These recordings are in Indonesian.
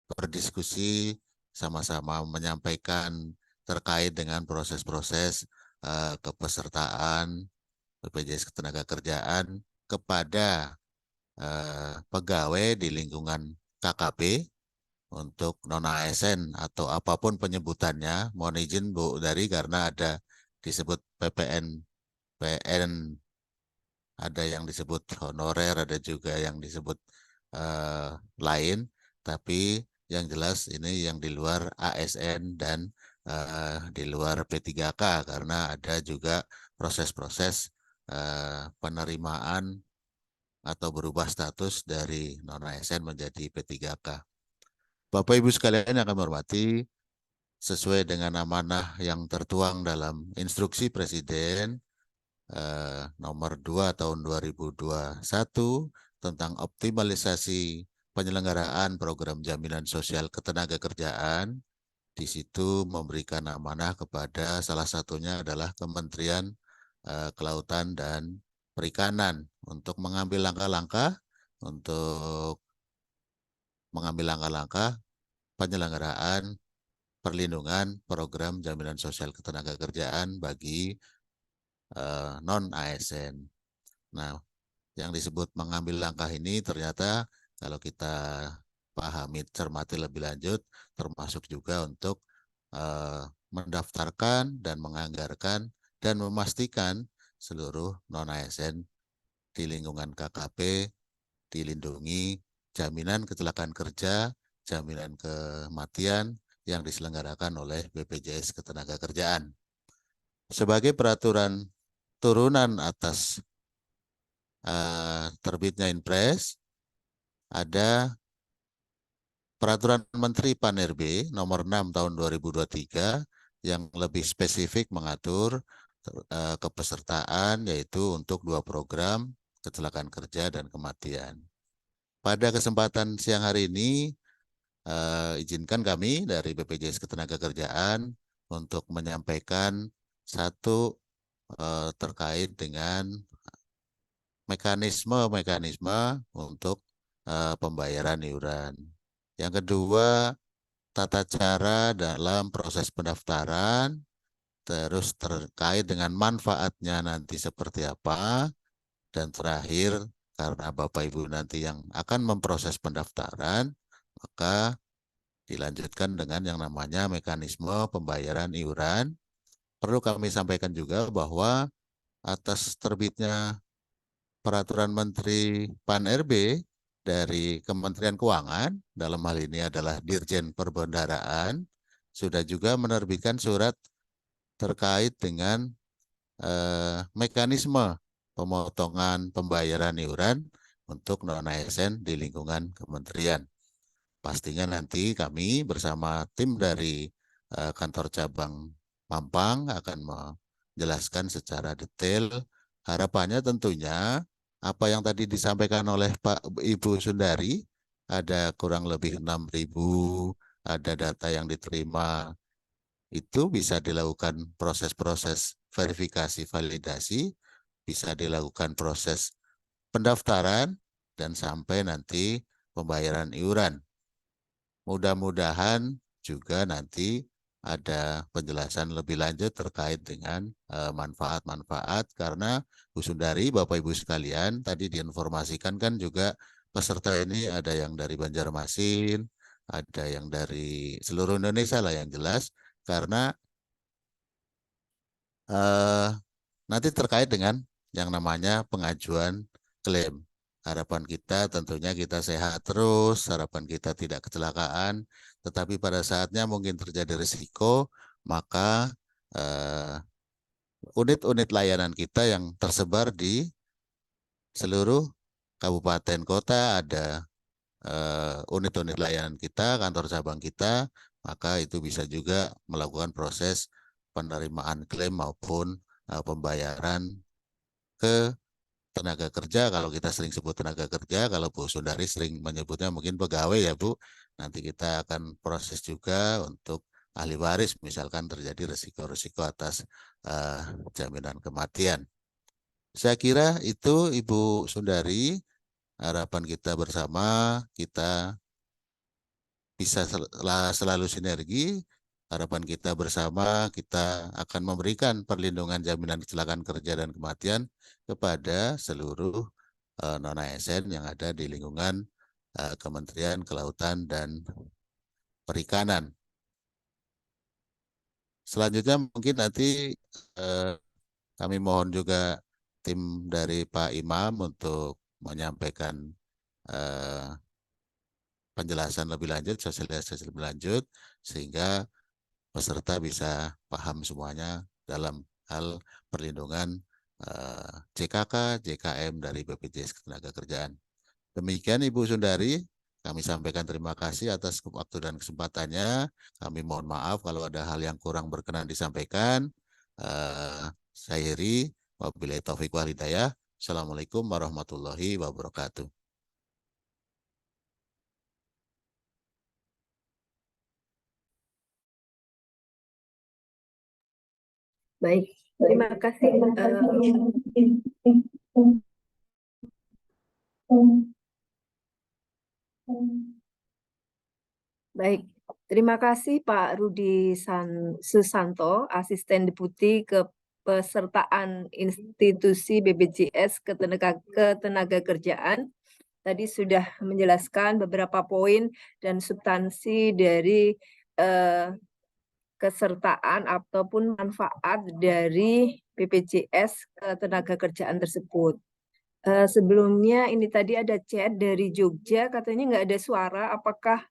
berdiskusi, sama-sama menyampaikan terkait dengan proses-proses kepesertaan BPJS Ketenagakerjaan kepada pegawai di lingkungan KKP untuk non-ASN atau apapun penyebutannya. Mohon izin Bu Dari karena ada disebut PN, ada yang disebut honorer, ada juga yang disebut lain, tapi yang jelas ini yang di luar ASN dan di luar P3K karena ada juga proses-proses penerimaan atau berubah status dari non-ASN menjadi P3K. Bapak Ibu sekalian yang kami hormati, sesuai dengan amanah yang tertuang dalam instruksi Presiden nomor 2 tahun 2021 tentang optimalisasi penyelenggaraan program jaminan sosial ketenagakerjaan, di situ memberikan amanah kepada salah satunya adalah Kementerian Kelautan dan Perikanan untuk mengambil langkah-langkah penyelenggaraan perlindungan program jaminan sosial ketenagakerjaan bagi non-ASN. Nah, yang disebut mengambil langkah ini ternyata kalau kita pahami, cermati lebih lanjut, termasuk juga untuk mendaftarkan dan menganggarkan dan memastikan seluruh non-ASN di lingkungan KKP dilindungi jaminan kecelakaan kerja, jaminan kematian yang diselenggarakan oleh BPJS Ketenagakerjaan. Sebagai peraturan turunan atas terbitnya Inpres, ada Peraturan Menteri PAN-RB nomor 6 tahun 2023 yang lebih spesifik mengatur kepesertaan yaitu untuk 2 program kecelakaan kerja dan kematian. Pada kesempatan siang hari ini, izinkan kami dari BPJS Ketenagakerjaan untuk menyampaikan satu terkait dengan mekanisme untuk pembayaran iuran. Yang kedua, tata cara dalam proses pendaftaran, terus terkait dengan manfaatnya nanti seperti apa, dan terakhir, karena Bapak Ibu nanti yang akan memproses pendaftaran, maka dilanjutkan dengan yang namanya mekanisme pembayaran iuran. Perlu kami sampaikan juga bahwa atas terbitnya Peraturan Menteri PAN-RB dari Kementerian Keuangan, dalam hal ini adalah Dirjen Perbendaharaan, sudah juga menerbitkan surat terkait dengan mekanisme pemotongan pembayaran iuran untuk non-ASN di lingkungan kementerian. Pastinya nanti kami bersama tim dari kantor cabang Mampang akan menjelaskan secara detail. Harapannya tentunya apa yang tadi disampaikan oleh Pak Ibu Sundari, ada kurang lebih 6.000, ada data yang diterima, itu bisa dilakukan proses-proses verifikasi validasi, bisa dilakukan proses pendaftaran, dan sampai nanti pembayaran iuran. Mudah-mudahan juga nanti ada penjelasan lebih lanjut terkait dengan manfaat-manfaat, karena Bu Sundari, Bapak Ibu sekalian, tadi diinformasikan kan juga peserta ini ada yang dari Banjarmasin, ada yang dari seluruh Indonesia lah yang jelas, karena nanti terkait dengan yang namanya pengajuan klaim. Harapan kita tentunya kita sehat terus, harapan kita tidak kecelakaan, tetapi pada saatnya mungkin terjadi risiko, maka unit-unit layanan kita yang tersebar di seluruh kabupaten kota ada unit-unit layanan kita, kantor cabang kita, maka itu bisa juga melakukan proses penerimaan klaim maupun pembayaran ke tenaga kerja. Kalau kita sering sebut tenaga kerja, kalau Bu Sundari sering menyebutnya mungkin pegawai ya Bu, nanti kita akan proses juga untuk ahli waris misalkan terjadi risiko-risiko atas jaminan kematian. Saya kira itu Ibu Sundari, harapan kita bersama kita bisa selalu sinergi. Harapan kita bersama, kita akan memberikan perlindungan jaminan kecelakaan kerja dan kematian kepada seluruh non-ASN yang ada di lingkungan Kementerian Kelautan dan Perikanan. Selanjutnya mungkin nanti kami mohon juga tim dari Pak Imam untuk menyampaikan penjelasan lebih lanjut, sosialisasi lebih lanjut, sehingga peserta bisa paham semuanya dalam hal perlindungan JKK, JKM dari BPJS Ketenagakerjaan. Demikian Ibu Sundari, kami sampaikan terima kasih atas waktu dan kesempatannya. Kami mohon maaf kalau ada hal yang kurang berkenan disampaikan. Saya Heri, wabillahi taufiq wal hidayah. Assalamualaikum warahmatullahi wabarakatuh. Baik, terima kasih. Baik, terima kasih Pak Rudi Susanto, Asisten Deputi Kepesertaan Institusi BPJS Ketenagakerjaan. Tadi sudah menjelaskan beberapa poin dan substansi dari kesertaan ataupun manfaat dari BPJS Ketenagakerjaan tersebut. Sebelumnya ini tadi ada chat dari Jogja, katanya nggak ada suara. Apakah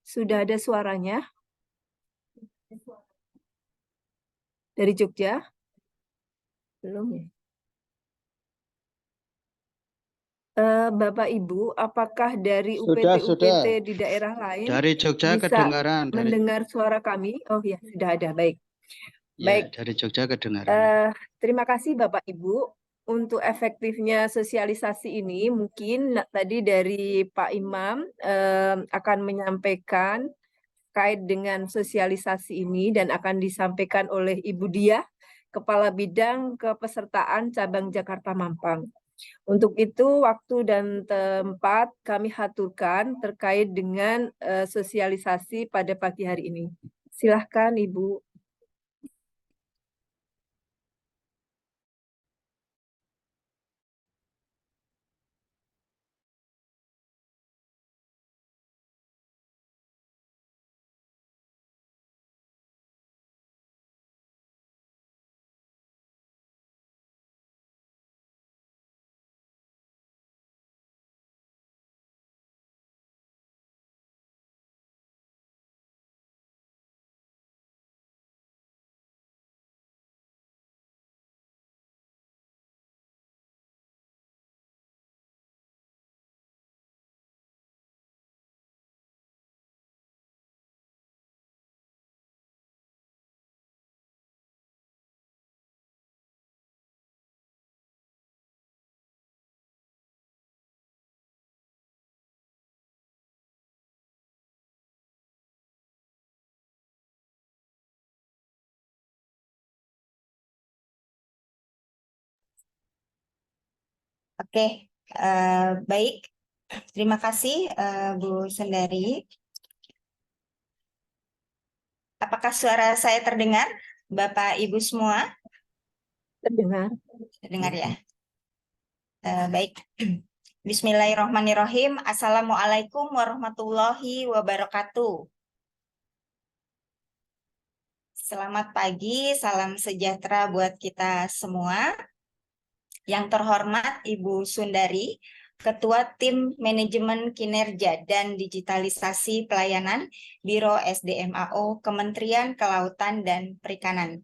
sudah ada suaranya? Dari Jogja? Belum ya? Bapak Ibu, apakah dari UPT-UPT di daerah lain dari Jogja bisa kedengaran mendengar suara kami? Oh ya, sudah ada. Baik. Ya, Baik. dari Jogja kedengaran. Terima kasih Bapak Ibu. Untuk efektifnya sosialisasi ini, mungkin tadi dari Pak Imam akan menyampaikan terkait dengan sosialisasi ini dan akan disampaikan oleh Ibu Diah, Kepala Bidang Kepesertaan Cabang Jakarta Mampang. Untuk itu, waktu dan tempat kami aturkan terkait dengan sosialisasi pada pagi hari ini. Silahkan, Ibu. Oke, baik. Terima kasih Bu Sundari. Apakah suara saya terdengar, Bapak Ibu semua? Terdengar. Terdengar ya. Baik. Bismillahirrahmanirrahim. Assalamualaikum warahmatullahi wabarakatuh. Selamat pagi, salam sejahtera buat kita semua. Yang terhormat Ibu Sundari, Ketua Tim Manajemen Kinerja dan Digitalisasi Pelayanan Biro SDMAO Kementerian Kelautan dan Perikanan.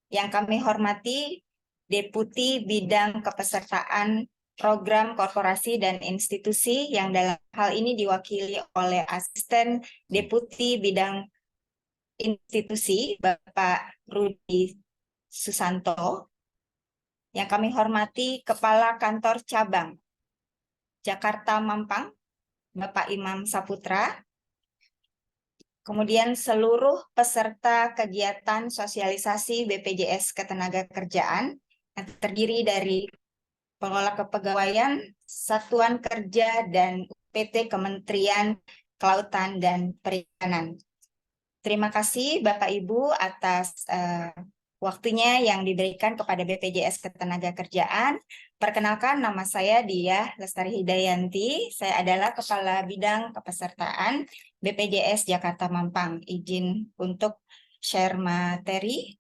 Yang kami hormati Deputi Bidang Kepesertaan Program Korporasi dan Institusi yang dalam hal ini diwakili oleh Asisten Deputi Bidang Institusi Bapak Rudi Susanto. Yang kami hormati Kepala Kantor Cabang Jakarta Mampang, Bapak Imam Saputra. Kemudian seluruh peserta kegiatan sosialisasi BPJS Ketenagakerjaan yang terdiri dari pengelola kepegawaian, satuan kerja, dan PT Kementerian Kelautan dan Perikanan. Terima kasih Bapak Ibu atas waktunya yang diberikan kepada BPJS Ketenagakerjaan. Perkenalkan, nama saya Diah Lestari Hidayanti. Saya adalah Kepala Bidang Kepesertaan BPJS Jakarta Mampang. Izin untuk share materi.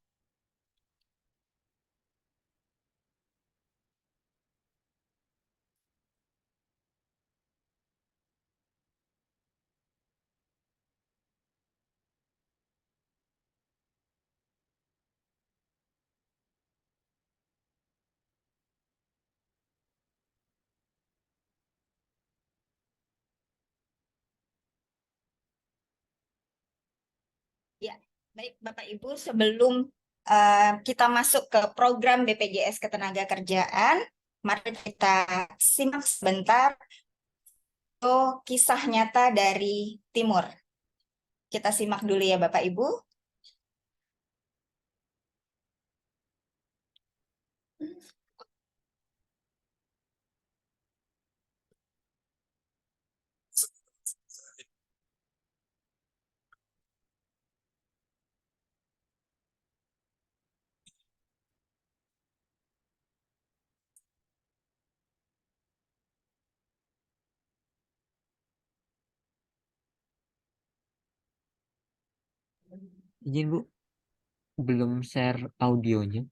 Ya, baik Bapak Ibu, sebelum kita masuk ke program BPJS Ketenagakerjaan, mari kita simak sebentar kisah nyata dari Timur. Kita simak dulu ya Bapak Ibu. Izin Bu, belum share audionya.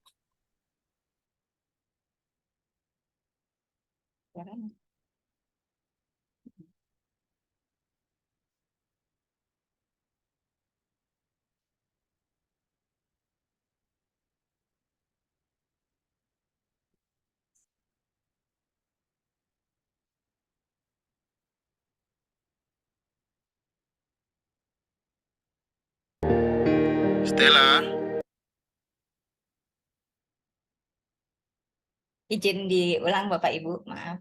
Stella, Izin diulang Bapak Ibu, maaf.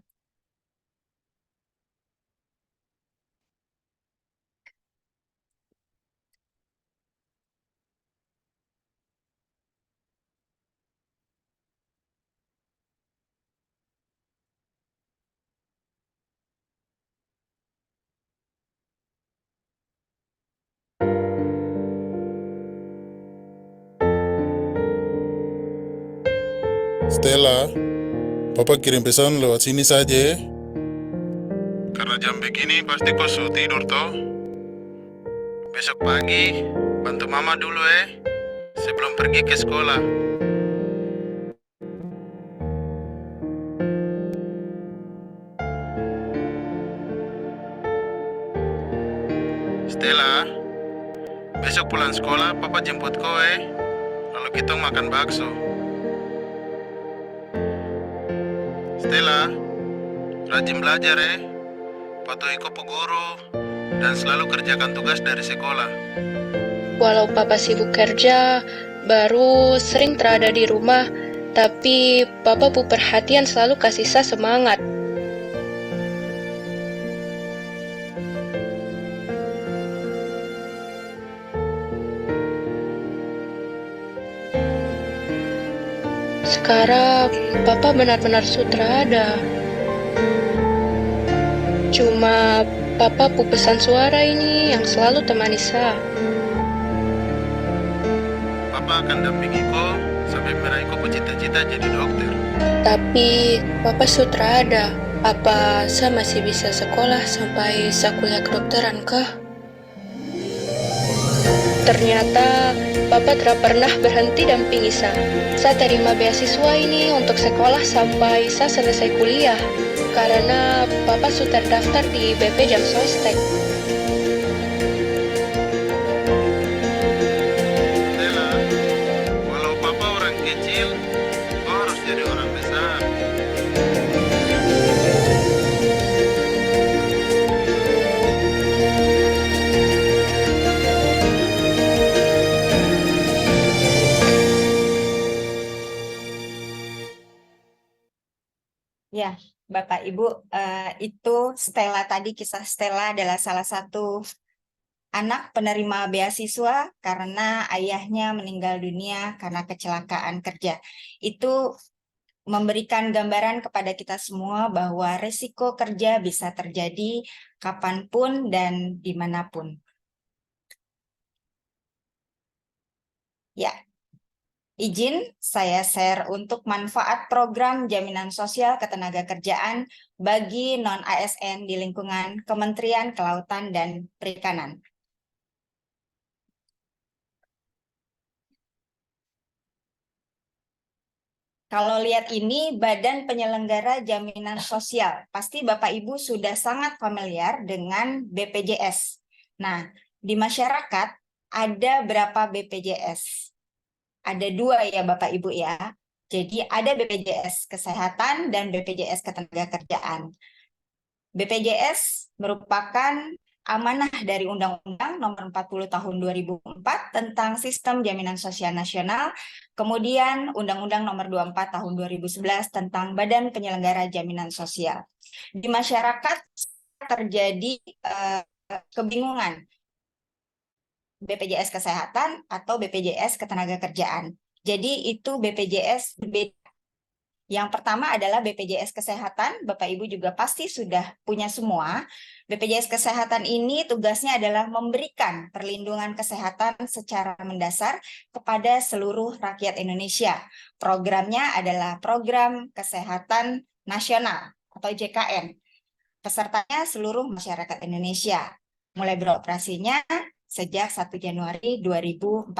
Stella, Papa kirim pesan lewat sini saja. karena jam begini pasti kau sudah tidur toh. Besok pagi bantu mama dulu sebelum pergi ke sekolah. Stella, besok pulang sekolah papa jemput kau lalu kita makan bakso. Stella, rajin belajar patuhi kau guru dan selalu kerjakan tugas dari sekolah. Walau Papa sibuk kerja, baru sering terada di rumah, tapi Papa pu perhatian selalu kasih saya semangat. Sekarang Papa benar-benar sutrada. Cuma Papa pu pesan suara ini yang selalu temani saya. Papa akan dampingi kau sampai meraih kau cita-cita jadi dokter. Tapi Papa sutrada. Apa saya masih bisa sekolah sampai saya kuliah kedokteran kah? Ternyata Papa tidak pernah berhenti dampingi saya. Saya terima beasiswa ini untuk sekolah sampai saya selesai kuliah. Karena Papa sudah terdaftar di BP Jam Sostek. Stella, walau papa orang kecil, kau harus jadi orang besar. Ya, Bapak Ibu, itu Stella tadi, kisah Stella adalah salah satu anak penerima beasiswa karena ayahnya meninggal dunia karena kecelakaan kerja. Itu memberikan gambaran kepada kita semua bahwa risiko kerja bisa terjadi kapanpun dan dimanapun. Ya, izin saya share untuk manfaat program jaminan sosial ketenagakerjaan bagi non-ASN di lingkungan Kementerian Kelautan dan Perikanan. Kalau lihat ini, Badan Penyelenggara Jaminan Sosial. Pasti Bapak Ibu sudah sangat familiar dengan BPJS. Nah, di masyarakat ada berapa BPJS? Ada 2 ya Bapak Ibu ya. Jadi ada BPJS Kesehatan dan BPJS Ketenagakerjaan. BPJS merupakan amanah dari Undang-Undang Nomor 40 Tahun 2004 tentang Sistem Jaminan Sosial Nasional, kemudian Undang-Undang Nomor 24 Tahun 2011 tentang Badan Penyelenggara Jaminan Sosial. Di masyarakat terjadi kebingungan BPJS Kesehatan atau BPJS Ketenagakerjaan. Jadi itu BPJS berbeda. Yang pertama adalah BPJS Kesehatan, Bapak Ibu juga pasti sudah punya semua. BPJS Kesehatan ini tugasnya adalah memberikan perlindungan kesehatan secara mendasar kepada seluruh rakyat Indonesia. Programnya adalah Program Kesehatan Nasional atau JKN. Pesertanya seluruh masyarakat Indonesia. Mulai beroperasinya sejak 1 Januari 2014.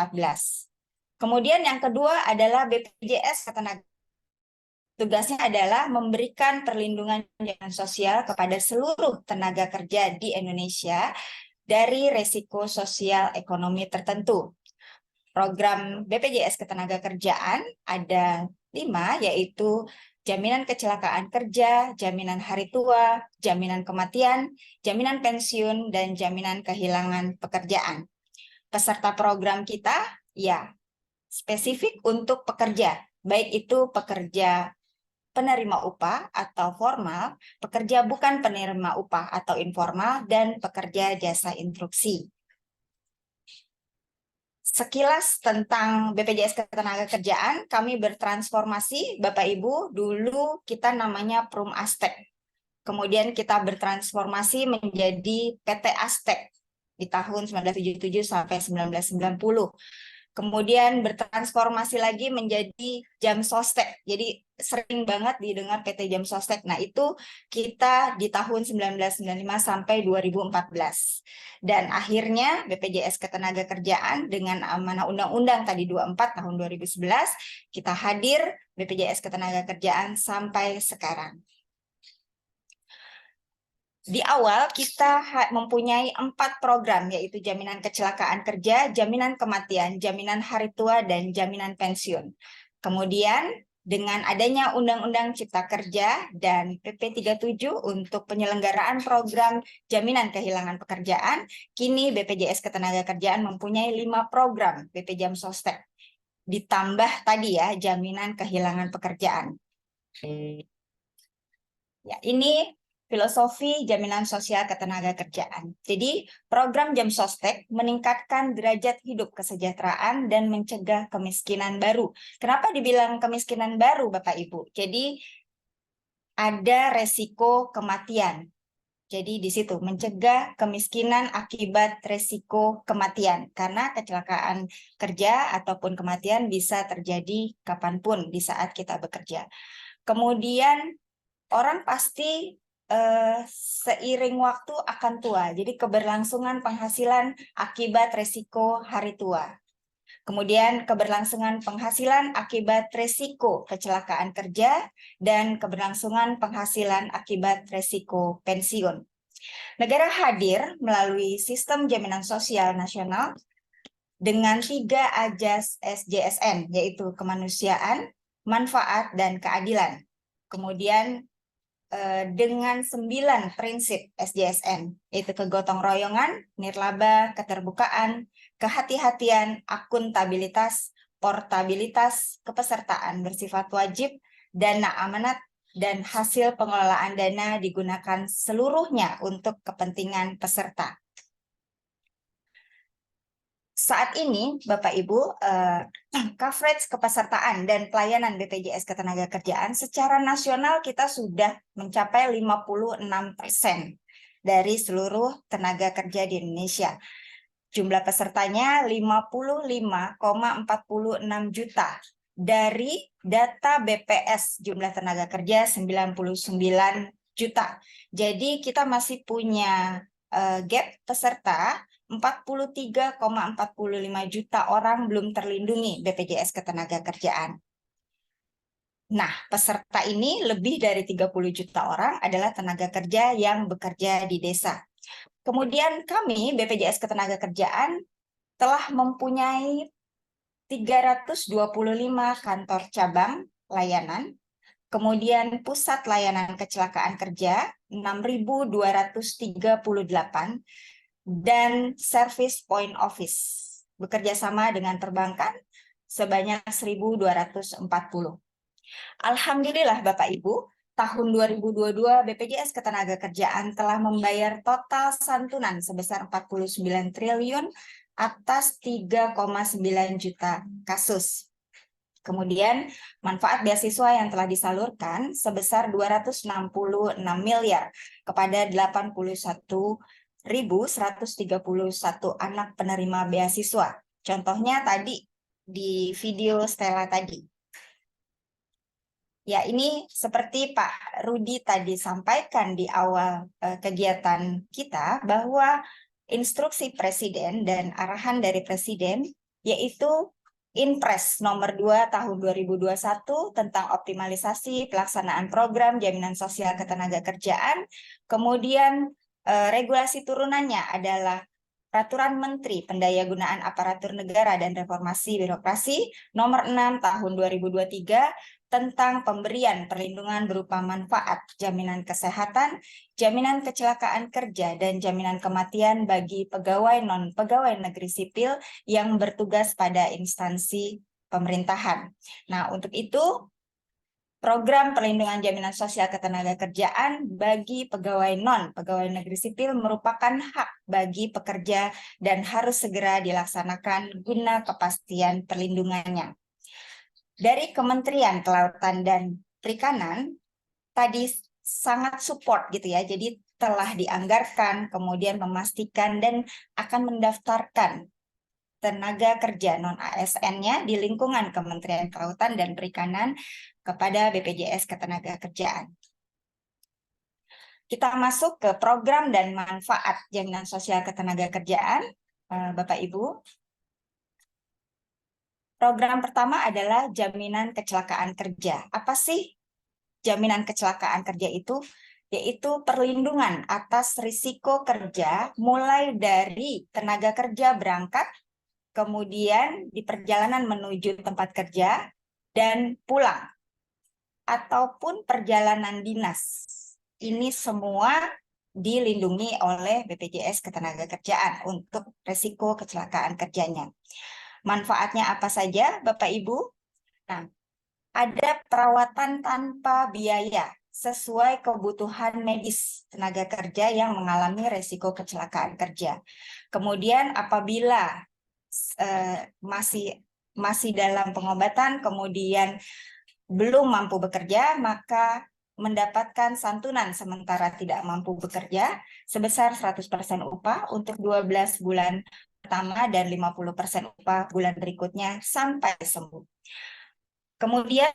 Kemudian yang kedua adalah BPJS Ketenagakerjaan. Tugasnya adalah memberikan perlindungan jaminan sosial kepada seluruh tenaga kerja di Indonesia dari risiko sosial ekonomi tertentu. Program BPJS Ketenagakerjaan ada 5, yaitu jaminan kecelakaan kerja, jaminan hari tua, jaminan kematian, jaminan pensiun, dan jaminan kehilangan pekerjaan. Peserta program kita, ya, spesifik untuk pekerja, baik itu pekerja penerima upah atau formal, pekerja bukan penerima upah atau informal, dan pekerja jasa instruksi. Sekilas tentang BPJS Ketenagakerjaan, kami bertransformasi, Bapak Ibu, dulu kita namanya Prum Astek. Kemudian kita bertransformasi menjadi PT Astek di tahun 1977 sampai 1990. Kemudian bertransformasi lagi menjadi Jam Sostek. Jadi sering banget didengar PT Jam Sostek. Nah, itu kita di tahun 1995 sampai 2014. Dan akhirnya BPJS Ketenagakerjaan dengan amanah undang-undang tadi 24 tahun 2011, kita hadir BPJS Ketenagakerjaan sampai sekarang. Di awal kita mempunyai 4 program, yaitu jaminan kecelakaan kerja, jaminan kematian, jaminan hari tua, dan jaminan pensiun. Kemudian dengan adanya Undang-Undang Cipta Kerja dan PP 37 untuk penyelenggaraan program jaminan kehilangan pekerjaan, kini BPJS Ketenagakerjaan mempunyai 5 program BP Jam Sostek. Ditambah tadi ya, jaminan kehilangan pekerjaan. Ya, ini filosofi jaminan sosial ketenagakerjaan. Jadi, program Jam Sostek meningkatkan derajat hidup kesejahteraan dan mencegah kemiskinan baru. Kenapa dibilang kemiskinan baru, Bapak Ibu? Jadi, ada resiko kematian. Jadi, di situ mencegah kemiskinan akibat resiko kematian. Karena kecelakaan kerja ataupun kematian bisa terjadi kapanpun di saat kita bekerja. Kemudian, orang pasti seiring waktu akan tua. Jadi keberlangsungan penghasilan akibat resiko hari tua. Kemudian keberlangsungan penghasilan akibat resiko kecelakaan kerja dan keberlangsungan penghasilan akibat resiko pensiun. Negara hadir melalui Sistem Jaminan Sosial Nasional dengan 3 ajas SJSN, yaitu kemanusiaan, manfaat, dan keadilan. Kemudian dengan 9 prinsip SJSN, yaitu kegotong royongan, nirlaba, keterbukaan, kehati-hatian, akuntabilitas, portabilitas, kepesertaan bersifat wajib, dana amanat, dan hasil pengelolaan dana digunakan seluruhnya untuk kepentingan peserta. Saat ini, Bapak Ibu, coverage kepesertaan dan pelayanan BPJS Ketenagakerjaan secara nasional kita sudah mencapai 56% dari seluruh tenaga kerja di Indonesia. Jumlah pesertanya 55,46 juta. Dari data BPS, jumlah tenaga kerja 99 juta. Jadi kita masih punya gap peserta 43,45 juta orang belum terlindungi BPJS Ketenagakerjaan. Nah, peserta ini lebih dari 30 juta orang adalah tenaga kerja yang bekerja di desa. Kemudian kami, BPJS Ketenagakerjaan, telah mempunyai 325 kantor cabang layanan, kemudian pusat layanan kecelakaan kerja 6.238, dan service point office bekerja sama dengan perbankan sebanyak 1.240. Alhamdulillah Bapak Ibu, tahun 2022 BPJS Ketenagakerjaan telah membayar total santunan sebesar 49 triliun atas 3,9 juta kasus. Kemudian manfaat beasiswa yang telah disalurkan sebesar 266 miliar kepada 81.131 anak penerima beasiswa. Contohnya tadi di video Stella tadi. Ya, ini seperti Pak Rudi tadi sampaikan di awal kegiatan kita bahwa instruksi Presiden dan arahan dari Presiden yaitu Inpres nomor 2 tahun 2021 tentang optimalisasi pelaksanaan program jaminan sosial ketenagakerjaan, kemudian regulasi turunannya adalah Peraturan Menteri Pendayagunaan Aparatur Negara dan Reformasi Birokrasi nomor 6 tahun 2023 tentang pemberian perlindungan berupa manfaat jaminan kesehatan, jaminan kecelakaan kerja, dan jaminan kematian bagi pegawai non-pegawai negeri sipil yang bertugas pada instansi pemerintahan. Nah, untuk itu, program perlindungan jaminan sosial ketenagakerjaan bagi pegawai non-pegawai negeri sipil merupakan hak bagi pekerja dan harus segera dilaksanakan guna kepastian perlindungannya. Dari Kementerian Kelautan dan Perikanan, tadi sangat support gitu ya, jadi telah dianggarkan, kemudian memastikan dan akan mendaftarkan tenaga kerja non-ASN-nya di lingkungan Kementerian Kelautan dan Perikanan kepada BPJS Ketenagakerjaan. Kita masuk ke program dan manfaat jaminan sosial ketenagakerjaan, Bapak Ibu. Program pertama adalah jaminan kecelakaan kerja. Apa sih jaminan kecelakaan kerja itu? Yaitu perlindungan atas risiko kerja mulai dari tenaga kerja berangkat, kemudian di perjalanan menuju tempat kerja, dan pulang, ataupun perjalanan dinas. Ini semua dilindungi oleh BPJS Ketenagakerjaan untuk risiko kecelakaan kerjanya. Manfaatnya apa saja, Bapak Ibu? Nah, ada perawatan tanpa biaya sesuai kebutuhan medis tenaga kerja yang mengalami risiko kecelakaan kerja. Kemudian apabila masih dalam pengobatan, kemudian belum mampu bekerja, maka mendapatkan santunan sementara tidak mampu bekerja sebesar 100% upah untuk 12 bulan pertama dan 50% upah bulan berikutnya sampai sembuh. Kemudian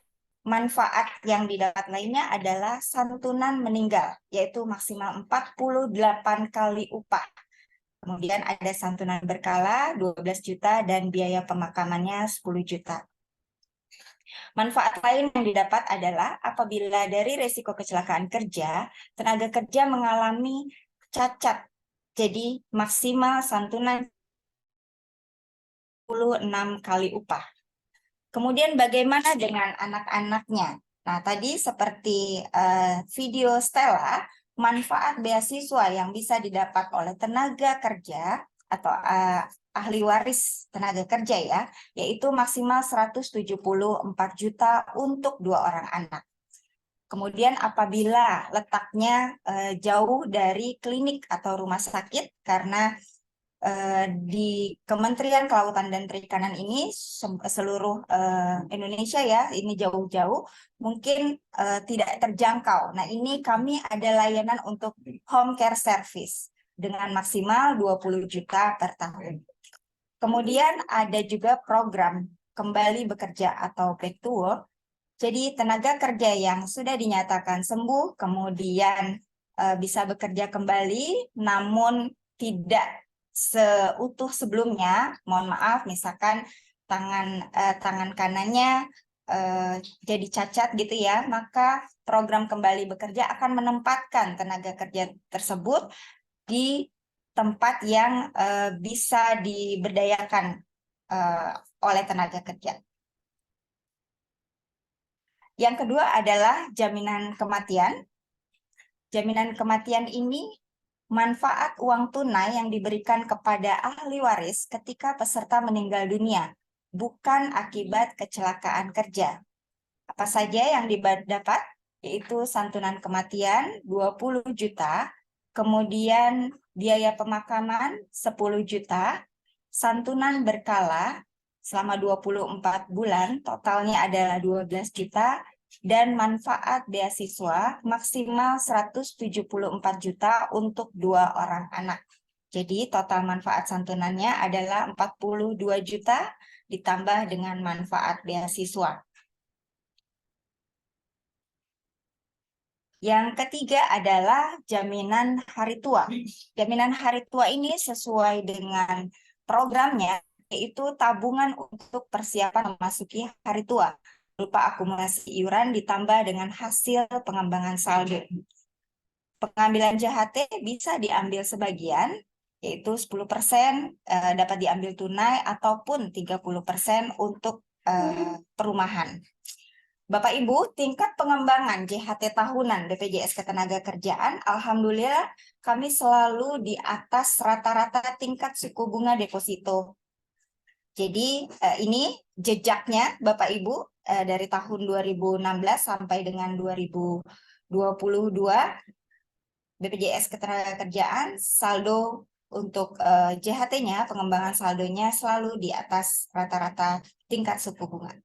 manfaat yang didapat lainnya adalah santunan meninggal, yaitu maksimal 48 kali upah. Kemudian ada santunan berkala 12 juta dan biaya pemakamannya 10 juta. Manfaat lain yang didapat adalah apabila dari risiko kecelakaan kerja, tenaga kerja mengalami cacat. Jadi maksimal santunan 26 kali upah. Kemudian bagaimana dengan anak-anaknya? Nah, tadi seperti video Stella, manfaat beasiswa yang bisa didapat oleh tenaga kerja atau ahli waris tenaga kerja ya, yaitu maksimal 174 juta untuk 2 orang anak. Kemudian apabila letaknya jauh dari klinik atau rumah sakit karena di Kementerian Kelautan dan Perikanan ini seluruh Indonesia ya, ini jauh-jauh mungkin tidak terjangkau. Nah, ini kami ada layanan untuk home care service dengan maksimal 20 juta per tahun. Kemudian ada juga program kembali bekerja atau back to work. Jadi tenaga kerja yang sudah dinyatakan sembuh kemudian bisa bekerja kembali namun tidak seutuh sebelumnya, mohon maaf, misalkan tangan kanannya jadi cacat gitu ya, maka program kembali bekerja akan menempatkan tenaga kerja tersebut di tempat yang bisa diberdayakan oleh tenaga kerja. Yang kedua adalah jaminan kematian. Jaminan kematian ini manfaat uang tunai yang diberikan kepada ahli waris ketika peserta meninggal dunia, bukan akibat kecelakaan kerja. Apa saja yang didapat? Yaitu santunan kematian 20 juta, kemudian biaya pemakaman 10 juta, santunan berkala selama 24 bulan, totalnya adalah 12 juta, dan manfaat beasiswa maksimal 174 juta untuk 2 orang anak. Jadi total manfaat santunannya adalah 42 juta ditambah dengan manfaat beasiswa. Yang ketiga adalah jaminan hari tua. Jaminan hari tua ini sesuai dengan programnya, yaitu tabungan untuk persiapan memasuki hari tua, berupa akumulasi iuran ditambah dengan hasil pengembangan saldo. Pengambilan JHT bisa diambil sebagian, yaitu 10% dapat diambil tunai ataupun 30% untuk perumahan. Bapak Ibu, tingkat pengembangan JHT tahunan BPJS Ketenagakerjaan, alhamdulillah kami selalu di atas rata-rata tingkat suku bunga deposito. Jadi ini jejaknya Bapak Ibu dari tahun 2016 sampai dengan 2022 BPJS Ketenagakerjaan saldo untuk JHT-nya, pengembangan saldonya selalu di atas rata-rata tingkat suku bunga.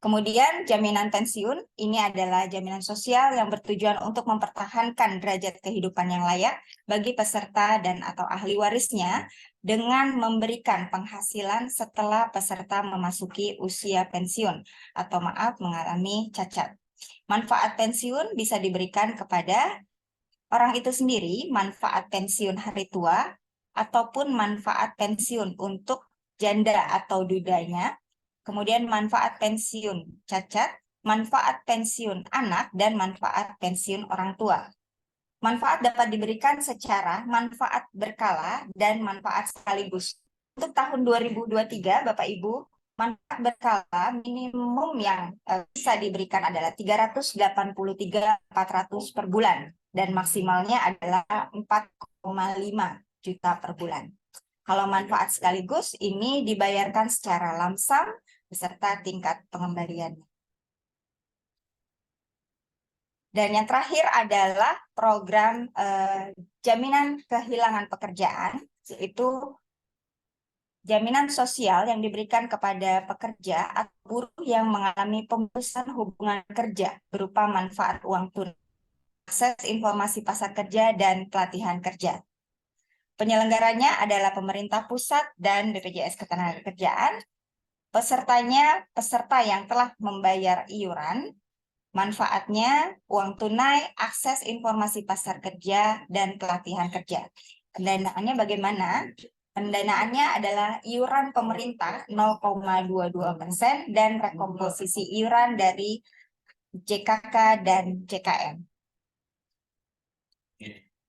Kemudian jaminan pensiun, ini adalah jaminan sosial yang bertujuan untuk mempertahankan derajat kehidupan yang layak bagi peserta dan atau ahli warisnya dengan memberikan penghasilan setelah peserta memasuki usia pensiun atau mengalami cacat. Manfaat pensiun bisa diberikan kepada orang itu sendiri, manfaat pensiun hari tua, ataupun manfaat pensiun untuk janda atau dudanya, kemudian manfaat pensiun cacat, manfaat pensiun anak, dan manfaat pensiun orang tua. Manfaat dapat diberikan secara manfaat berkala dan manfaat sekaligus. Untuk tahun 2023, Bapak Ibu, manfaat berkala minimum yang bisa diberikan adalah 383.400 per bulan dan maksimalnya adalah 4,5 juta per bulan. Kalau manfaat sekaligus ini dibayarkan secara lamsam beserta tingkat pengembaliannya. Dan yang terakhir adalah program jaminan kehilangan pekerjaan, yaitu jaminan sosial yang diberikan kepada pekerja atau buruh yang mengalami pemutusan hubungan kerja berupa manfaat uang tunai, akses informasi pasar kerja, dan pelatihan kerja. Penyelenggaranya adalah pemerintah pusat dan BPJS Ketenagakerjaan. Pesertanya peserta yang telah membayar iuran, manfaatnya uang tunai, akses informasi pasar kerja, dan pelatihan kerja. Pendanaannya bagaimana? Pendanaannya adalah iuran pemerintah 0,22% dan rekomposisi iuran dari JKK dan JKM.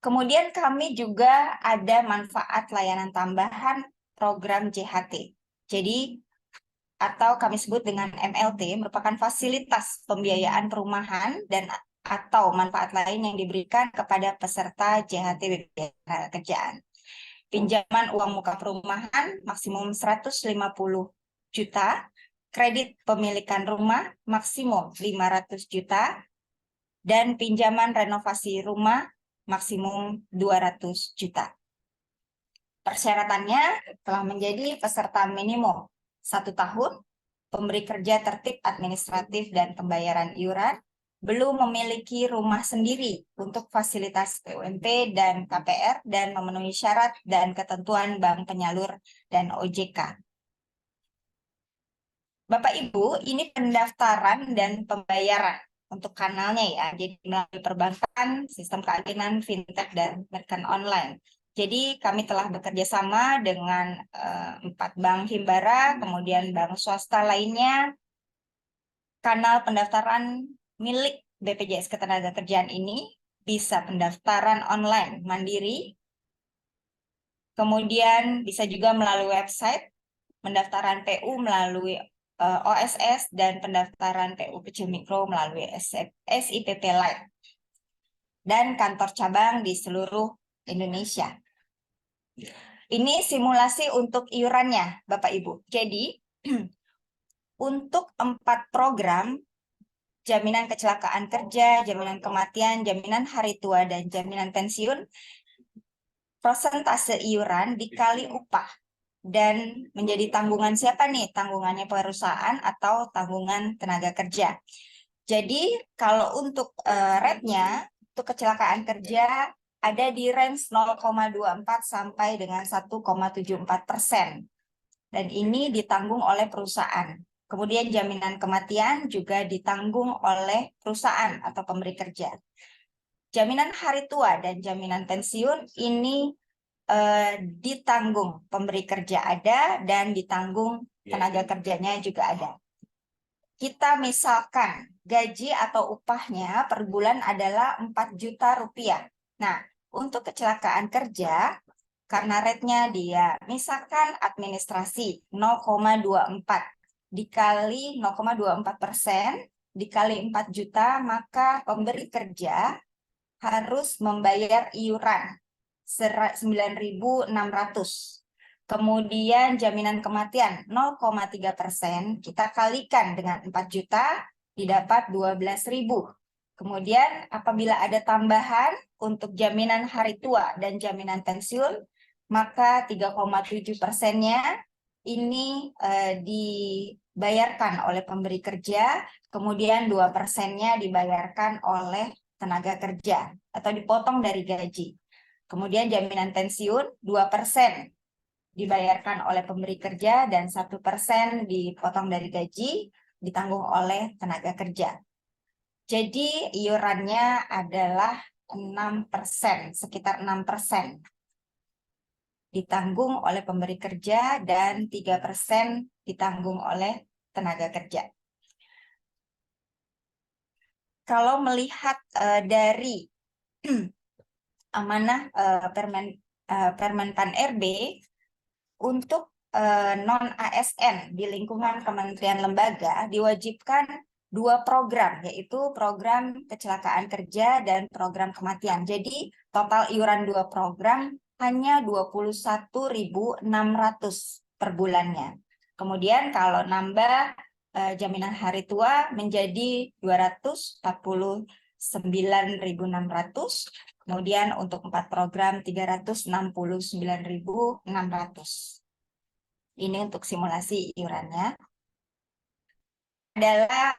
Kemudian kami juga ada manfaat layanan tambahan program JHT. Jadi atau kami sebut dengan MLT, merupakan fasilitas pembiayaan perumahan dan atau manfaat lain yang diberikan kepada peserta JHT BPJS Ketenagakerjaan. Pinjaman uang muka perumahan maksimum 150 juta, kredit pemilikan rumah maksimum 500 juta, dan pinjaman renovasi rumah maksimum 200 juta. Persyaratannya telah menjadi peserta minimum 1 tahun, pemberi kerja tertib administratif dan pembayaran iuran, belum memiliki rumah sendiri untuk fasilitas PUMP dan KPR, dan memenuhi syarat dan ketentuan bank penyalur dan OJK. Bapak Ibu, ini pendaftaran dan pembayaran untuk kanalnya ya. Jadi melalui perbankan, sistem keagenan, fintech, dan merchant online. Jadi kami telah bekerja sama dengan 4 bank himbara, kemudian bank swasta lainnya. Kanal pendaftaran milik BPJS Ketenagakerjaan ini bisa pendaftaran online mandiri, kemudian bisa juga melalui website, pendaftaran PU melalui OSS, dan pendaftaran PU kecil mikro melalui SIPP Live, dan kantor cabang di seluruh Indonesia. Ini simulasi untuk iurannya, Bapak Ibu. Jadi, untuk 4 program, jaminan kecelakaan kerja, jaminan kematian, jaminan hari tua, dan jaminan pensiun, persentase iuran dikali upah. Dan menjadi tanggungan siapa nih? Tanggungannya perusahaan atau tanggungan tenaga kerja. Jadi kalau untuk rate-nya, untuk kecelakaan kerja ada di range 0,24 sampai dengan 1,74%. Dan ini ditanggung oleh perusahaan. Kemudian jaminan kematian juga ditanggung oleh perusahaan atau pemberi kerja. Jaminan hari tua dan jaminan pensiun ini ditanggung pemberi kerja ada, dan ditanggung tenaga kerjanya juga ada. Kita misalkan gaji atau upahnya per bulan adalah 4 juta rupiah. Nah, untuk kecelakaan kerja, karena rate-nya dia misalkan administrasi 0,24 dikali 0,24% dikali 4 juta, maka pemberi kerja harus membayar iuran 9.600. Kemudian jaminan kematian 0,3%, kita kalikan dengan 4 juta, didapat 12.000. Kemudian apabila ada tambahan untuk jaminan hari tua dan jaminan pensiun, maka 3,7%-nya ini dibayarkan oleh pemberi kerja, kemudian 2%-nya dibayarkan oleh tenaga kerja atau dipotong dari gaji. Kemudian jaminan pensiun 2% dibayarkan oleh pemberi kerja, dan 1% dipotong dari gaji, ditanggung oleh tenaga kerja. Jadi iurannya adalah 6%, sekitar 6%. Ditanggung oleh pemberi kerja, dan 3% ditanggung oleh tenaga kerja. Kalau melihat dari amanah Permenpan RB, untuk non-ASN di lingkungan kementerian lembaga diwajibkan 2 program, yaitu program kecelakaan kerja dan program kematian. Jadi total iuran 2 program hanya 21.600 per bulannya. Kemudian kalau nambah jaminan hari tua menjadi 249.600. Kemudian untuk 4 program 369.600. Ini untuk simulasi iurannya. Adalah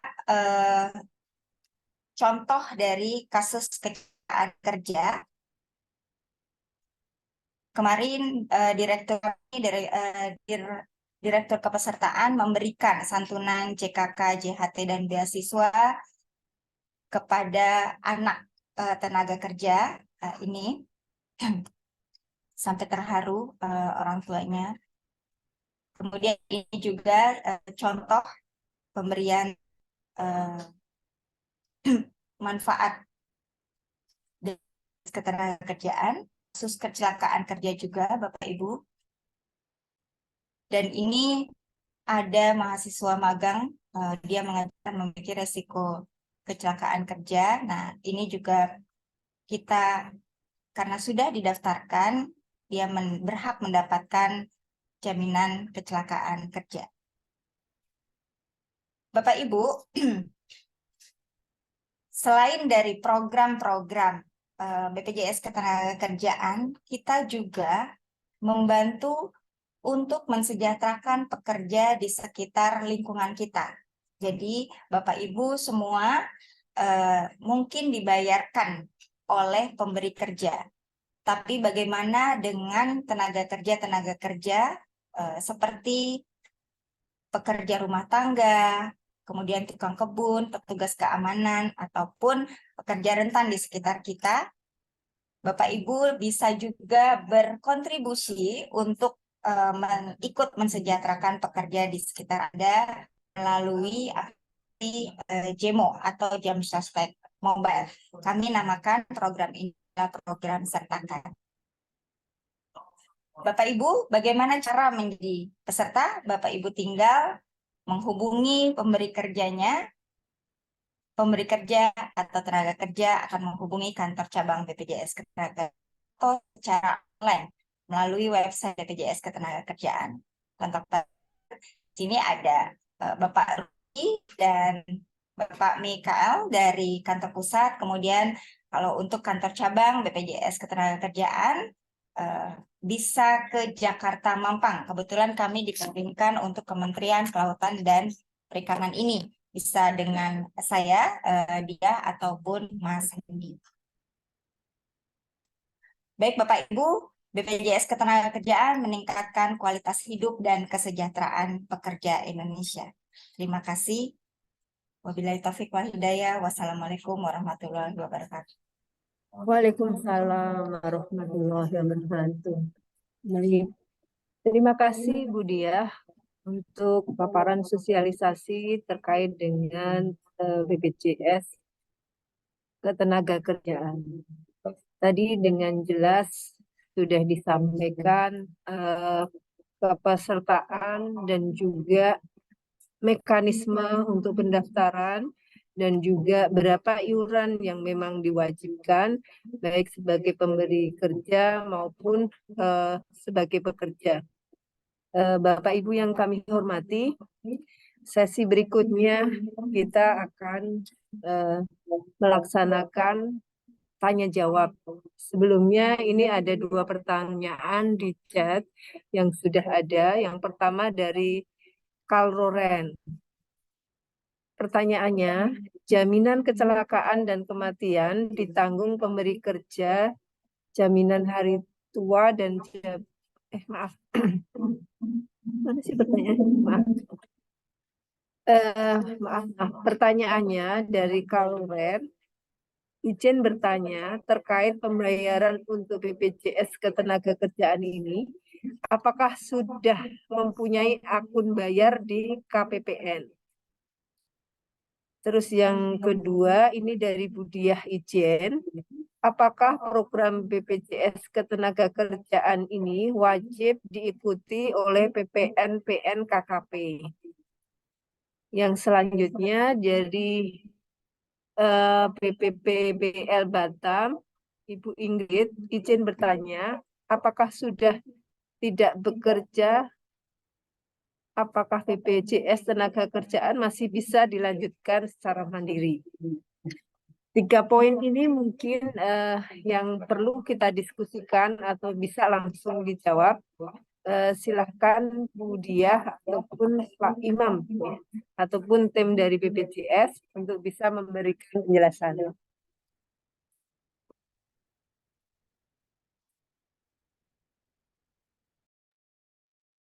contoh dari kasus kecelakaan kerja. Kemarin Direktur Kepesertaan memberikan santunan CKK, JHT, dan beasiswa kepada anak tenaga kerja ini. Sampai terharu orang tuanya. Kemudian ini juga contoh pemberian manfaat ketenagakerjaan, khusus kecelakaan kerja juga, Bapak Ibu. Dan ini ada mahasiswa magang, dia mengajarkan memiliki resiko kecelakaan kerja. Nah, ini juga kita, karena sudah didaftarkan, dia berhak mendapatkan jaminan kecelakaan kerja. Bapak Ibu, selain dari program-program BPJS Ketenagakerjaan, kita juga membantu untuk mensejahterakan pekerja di sekitar lingkungan kita. Jadi Bapak Ibu semua mungkin dibayarkan oleh pemberi kerja. Tapi bagaimana dengan tenaga kerja seperti pekerja rumah tangga, kemudian tukang kebun, petugas keamanan, ataupun pekerja rentan di sekitar kita? Bapak Ibu bisa juga berkontribusi untuk ikut mensejahterakan pekerja di sekitar Anda melalui aplikasi JEMO atau Jam Sostek Mobile. Kami namakan program ini adalah program Sertakan. Bapak Ibu, bagaimana cara menjadi peserta? Bapak Ibu tinggal menghubungi pemberi kerjanya. Pemberi kerja atau tenaga kerja akan menghubungi kantor cabang BPJS Ketenagakerjaan atau secara online melalui website BPJS Ketenagakerjaan. Kontak sini ada Bapak Rudi dan Bapak Mikael dari kantor pusat. Kemudian kalau untuk kantor cabang BPJS Ketenagakerjaan bisa ke Jakarta Mampang. Kebetulan kami dikirimkan untuk Kementerian Kelautan dan Perikanan ini. Bisa dengan saya, dia, ataupun Mas Hendi. Baik Bapak Ibu, BPJS Ketenagakerjaan meningkatkan kualitas hidup dan kesejahteraan pekerja Indonesia. Terima kasih. Wabillahi taufiq wal hidayah. Wassalamualaikum warahmatullahi wabarakatuh. Waalaikumsalam warahmatullahi wabarakatuh. Baik. Terima kasih Bu Diah untuk paparan sosialisasi terkait dengan BPJS Ketenagakerjaan. Tadi dengan jelas sudah disampaikan kepesertaan dan juga mekanisme untuk pendaftaran dan juga berapa iuran yang memang diwajibkan baik sebagai pemberi kerja maupun sebagai pekerja. Bapak Ibu yang kami hormati, sesi berikutnya kita akan melaksanakan tanya jawab. Sebelumnya ini ada 2 pertanyaan di chat yang sudah ada. Yang pertama dari Kalroren. Pertanyaannya, jaminan kecelakaan dan kematian ditanggung pemberi kerja, jaminan hari tua dan maaf. Mana sih pertanyaannya? Maaf. Pertanyaannya dari Kalroren. Izin bertanya terkait pembayaran untuk BPJS Ketenagakerjaan ini, apakah sudah mempunyai akun bayar di KPPN? Terus yang kedua, ini dari Budiah Ijen, apakah program BPJS Ketenagakerjaan ini wajib diikuti oleh PPN-PN KKP? Yang selanjutnya dari PPPBL Batam, Ibu Ingrid izin bertanya, apakah sudah tidak bekerja, apakah BPJS Tenaga-Kerjaan masih bisa dilanjutkan secara mandiri? 3 poin ini mungkin yang perlu kita diskusikan atau bisa langsung dijawab. Silahkan Bu Diah ataupun Pak Imam ya, ataupun tim dari BPJS untuk bisa memberikan penjelasan.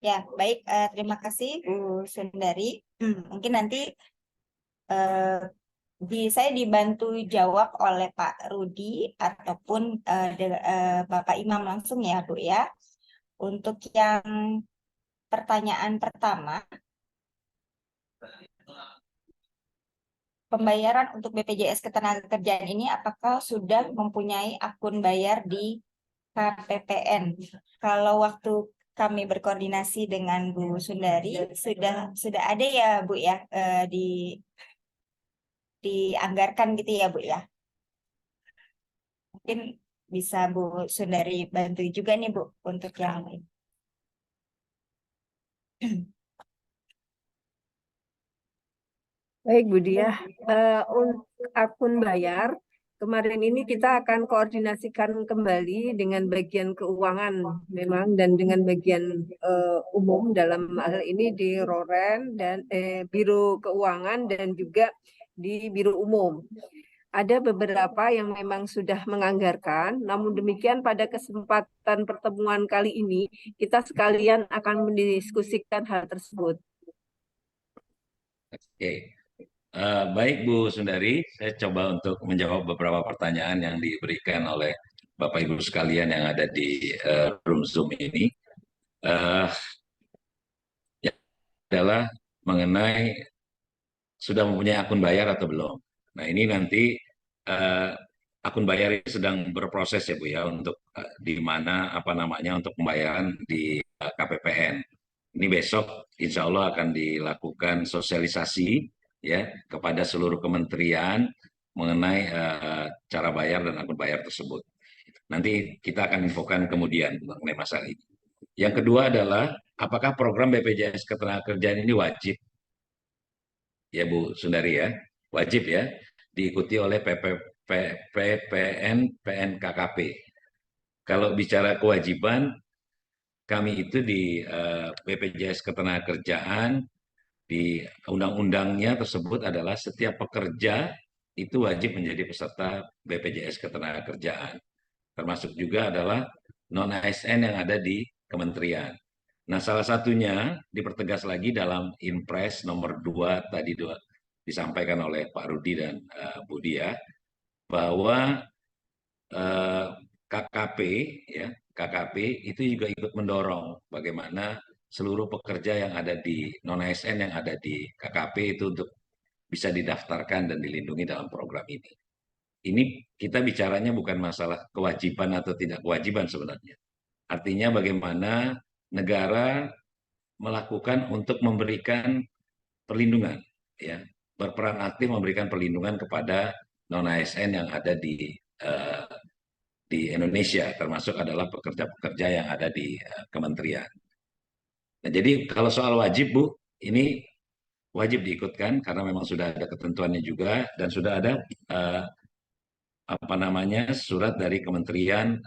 Ya, baik. Terima kasih Bu Sundari. Mungkin nanti saya dibantu jawab oleh Pak Rudi ataupun Bapak Imam langsung ya Bu ya. Untuk yang pertanyaan pertama, pembayaran untuk BPJS Ketenagakerjaan ini apakah sudah mempunyai akun bayar di KPPN? Kalau waktu kami berkoordinasi dengan Bu Sundari sudah ada ya Bu ya, dianggarkan gitu ya Bu ya. Mungkin bisa Bu Sundari bantu juga nih Bu untuk yang lain. Baik Bu Diah, untuk akun bayar Kemarin ini kita akan koordinasikan kembali dengan bagian keuangan memang dan dengan bagian umum dalam hal ini di Roren dan Biro Keuangan dan juga di Biro Umum. Ada beberapa yang memang sudah menganggarkan, namun demikian pada kesempatan pertemuan kali ini kita sekalian akan mendiskusikan hal tersebut. Oke. Baik Bu Sundari, saya coba untuk menjawab beberapa pertanyaan yang diberikan oleh Bapak Ibu sekalian yang ada di room Zoom ini. Yang adalah mengenai sudah mempunyai akun bayar atau belum. Nah ini nanti akun bayar ini sedang berproses ya Bu ya untuk di mana untuk pembayaran di KPPN. Ini besok insya Allah akan dilakukan sosialisasi ya kepada seluruh kementerian mengenai cara bayar dan akun bayar tersebut. Nanti kita akan infokan kemudian mengenai masalah ini. Yang kedua adalah apakah program BPJS Ketenagakerjaan ini wajib? Ya Bu Sundari ya, wajib ya, diikuti oleh PPN PNKKP. Kalau bicara kewajiban, kami itu di BPJS Ketenagakerjaan di undang-undangnya tersebut adalah setiap pekerja itu wajib menjadi peserta BPJS Ketenagakerjaan. Termasuk juga adalah non-ASN yang ada di kementerian. Nah, salah satunya dipertegas lagi dalam Inpres nomor 2 tadi disampaikan oleh Pak Rudi dan Bu Dia bahwa KKP ya, KKP itu juga ikut mendorong bagaimana seluruh pekerja yang ada di non-ASN yang ada di KKP itu untuk bisa didaftarkan dan dilindungi dalam program ini. Ini kita bicaranya bukan masalah kewajiban atau tidak kewajiban sebenarnya. Artinya bagaimana negara melakukan untuk memberikan perlindungan, ya, berperan aktif memberikan perlindungan kepada non-ASN yang ada di Indonesia, termasuk adalah pekerja-pekerja yang ada di kementerian. Nah, jadi kalau soal wajib, Bu, ini wajib diikutkan karena memang sudah ada ketentuannya juga dan sudah ada surat dari Kementerian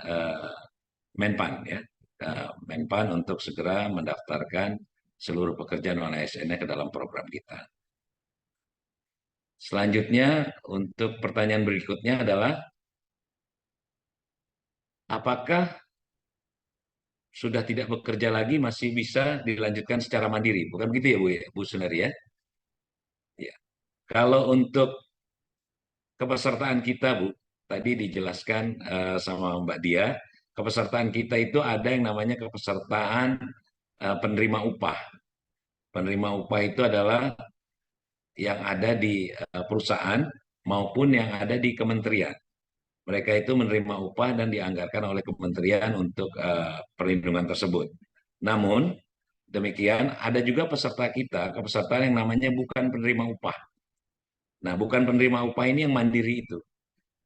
Menpan ya, Menpan untuk segera mendaftarkan seluruh pekerja non-ASN-nya ke dalam program kita. Selanjutnya untuk pertanyaan berikutnya adalah apakah sudah tidak bekerja lagi masih bisa dilanjutkan secara mandiri? Bukan begitu ya Bu Sunari ya? Ya. Kalau untuk kepesertaan kita Bu, tadi dijelaskan sama Mbak Dia, kepesertaan kita itu ada yang namanya kepesertaan penerima upah. Penerima upah itu adalah yang ada di perusahaan maupun yang ada di kementerian. Mereka itu menerima upah dan dianggarkan oleh kementerian untuk perlindungan tersebut. Namun, demikian ada juga peserta kita, kepesertaan yang namanya bukan penerima upah. Nah, bukan penerima upah ini yang mandiri itu.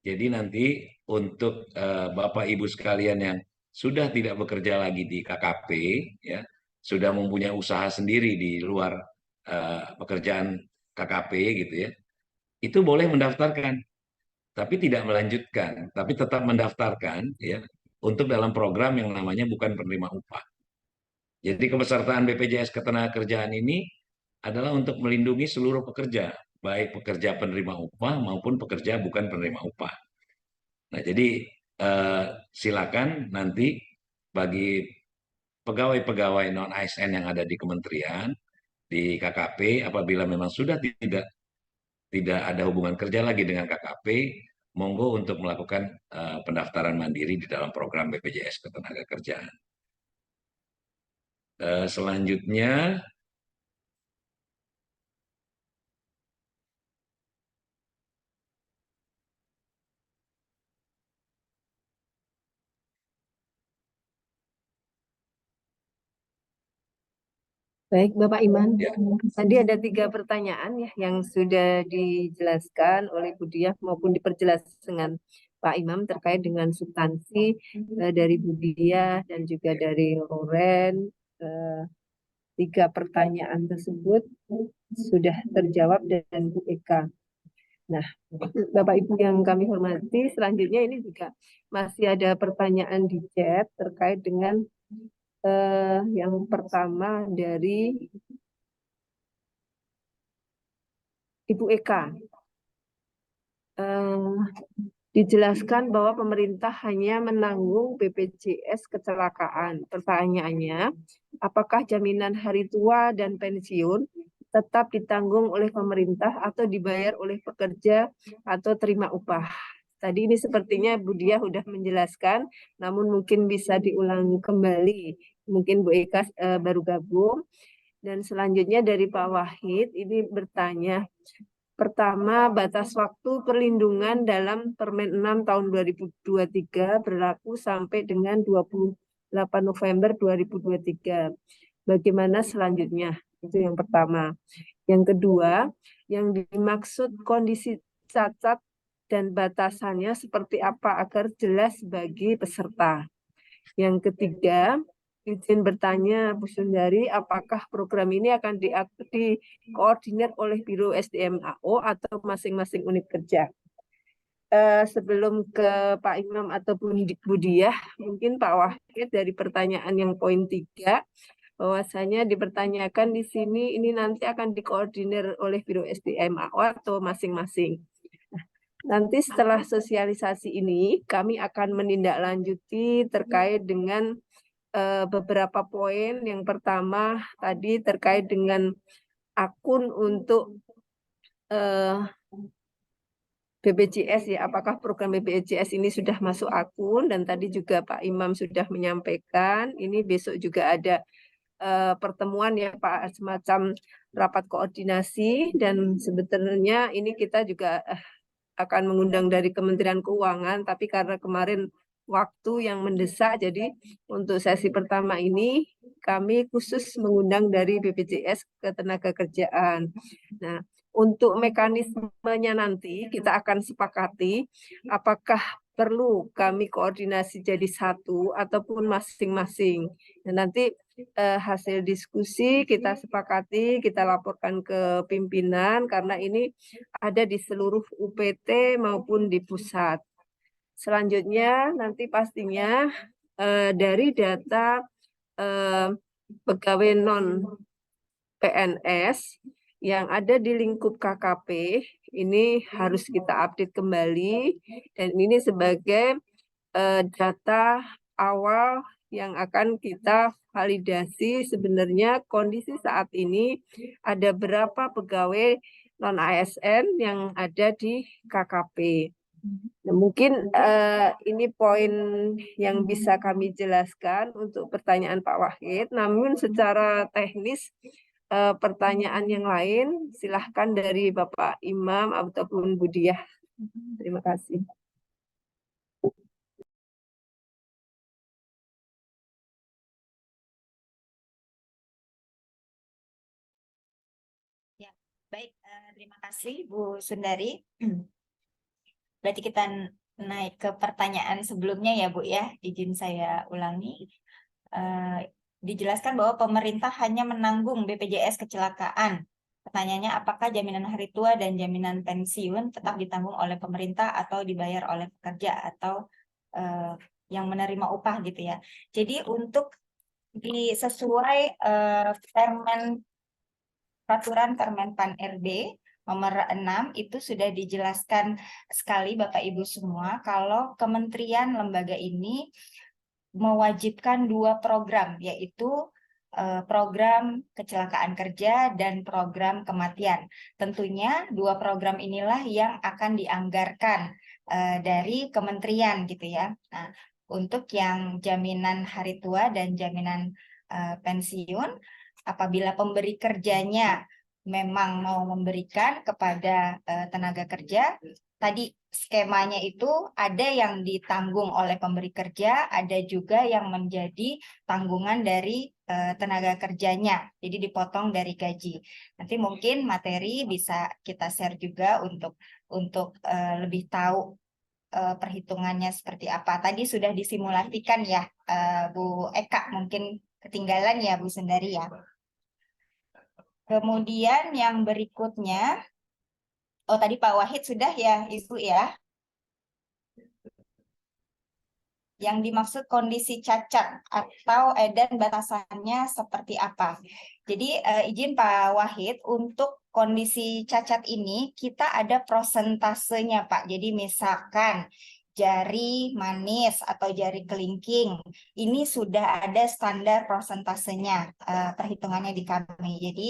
Jadi nanti untuk Bapak Ibu sekalian yang sudah tidak bekerja lagi di KKP, ya, sudah mempunyai usaha sendiri di luar pekerjaan KKP gitu ya, itu boleh mendaftarkan, tapi tidak melanjutkan, tapi tetap mendaftarkan ya untuk dalam program yang namanya bukan penerima upah. Jadi kepesertaan BPJS Ketenagakerjaan ini adalah untuk melindungi seluruh pekerja, baik pekerja penerima upah maupun pekerja bukan penerima upah. Nah, jadi silakan nanti bagi pegawai-pegawai non-ASN yang ada di kementerian, di KKP, apabila memang sudah tidak ada hubungan kerja lagi dengan KKP, monggo untuk melakukan pendaftaran mandiri di dalam program BPJS Ketenagakerjaan. Selanjutnya, Baik, Bapak Iman. Ya. Tadi ada 3 pertanyaan ya yang sudah dijelaskan oleh Bu Diah maupun diperjelas dengan Pak Imam terkait dengan substansi dari Bu Diah dan juga dari Loren. 3 pertanyaan tersebut sudah terjawab dan Bu Eka. Nah, Bapak Ibu yang kami hormati, selanjutnya ini juga masih ada pertanyaan di chat terkait dengan yang pertama dari Ibu Eka. Dijelaskan bahwa pemerintah hanya menanggung BPJS kecelakaan. Pertanyaannya, apakah jaminan hari tua dan pensiun tetap ditanggung oleh pemerintah atau dibayar oleh pekerja atau terima upah? Tadi ini sepertinya Bu Diah sudah menjelaskan, namun mungkin bisa diulang kembali. Mungkin Bu Eka baru gabung. Dan selanjutnya dari Pak Wahid, ini bertanya, pertama, batas waktu perlindungan dalam Permen 6 tahun 2023 berlaku sampai dengan 28 November 2023. Bagaimana selanjutnya? Itu yang pertama. Yang kedua, yang dimaksud kondisi cacat dan batasannya seperti apa agar jelas bagi peserta. Yang ketiga, izin bertanya Bu Sundari, apakah program ini akan dikoordinir oleh Biro SDM AO atau masing-masing unit kerja? Sebelum ke Pak Imam atau Bu Diah, mungkin Pak Wahid dari pertanyaan yang poin 3, bahwasanya dipertanyakan di sini ini nanti akan dikoordinir oleh Biro SDM AO atau masing-masing. Nanti setelah sosialisasi ini, kami akan menindaklanjuti terkait dengan beberapa poin. Yang pertama tadi terkait dengan akun untuk BPJS ya, apakah program BPJS ini sudah masuk akun, dan tadi juga Pak Imam sudah menyampaikan, ini besok juga ada pertemuan ya Pak, semacam rapat koordinasi, dan sebetulnya ini kita juga akan mengundang dari Kementerian Keuangan, tapi karena kemarin waktu yang mendesak, jadi untuk sesi pertama ini kami khusus mengundang dari BPJS Ketenagakerjaan. Nah, untuk mekanismenya nanti kita akan sepakati apakah perlu kami koordinasi jadi satu ataupun masing-masing. Dan nanti hasil diskusi kita sepakati, kita laporkan ke pimpinan karena ini ada di seluruh UPT maupun di pusat. Selanjutnya nanti pastinya dari data pegawai non PNS yang ada di lingkup KKP ini harus kita update kembali, dan ini sebagai data awal yang akan kita validasi sebenarnya kondisi saat ini ada berapa pegawai non ASN yang ada di KKP. Nah, mungkin ini poin yang bisa kami jelaskan untuk pertanyaan Pak Wahid. Namun secara teknis pertanyaan yang lain silahkan dari Bapak Imam ataupun Bu Diah. Terima kasih. Ya, baik, terima kasih Bu Sundari. Berarti kita naik ke pertanyaan sebelumnya ya Bu ya, izin saya ulangi. Dijelaskan bahwa pemerintah hanya menanggung BPJS kecelakaan. Pertanyaannya, apakah jaminan hari tua dan jaminan pensiun tetap ditanggung oleh pemerintah atau dibayar oleh pekerja atau yang menerima upah gitu ya. Jadi untuk sesuai peraturan Permenpan RB nomor 6 itu sudah dijelaskan sekali Bapak Ibu semua kalau kementerian lembaga ini mewajibkan 2 program, yaitu program kecelakaan kerja dan program kematian. Tentunya 2 program inilah yang akan dianggarkan dari kementerian gitu ya. Nah, untuk yang jaminan hari tua dan jaminan pensiun, apabila pemberi kerjanya memang mau memberikan kepada tenaga kerja, tadi skemanya itu ada yang ditanggung oleh pemberi kerja, ada juga yang menjadi tanggungan dari tenaga kerjanya, jadi dipotong dari gaji. Nanti mungkin materi bisa kita share juga untuk lebih tahu perhitungannya seperti apa. Tadi sudah disimulasikan ya Bu Eka, mungkin ketinggalan ya Bu Sundari ya. Kemudian yang berikutnya Oh, tadi Pak Wahid sudah ya, Ibu ya. Yang dimaksud kondisi cacat atau dan batasannya seperti apa. Jadi izin Pak Wahid, untuk kondisi cacat ini kita ada prosentasenya Pak. Jadi misalkan jari manis atau jari kelingking, ini sudah ada standar prosentasenya, perhitungannya di kami. Jadi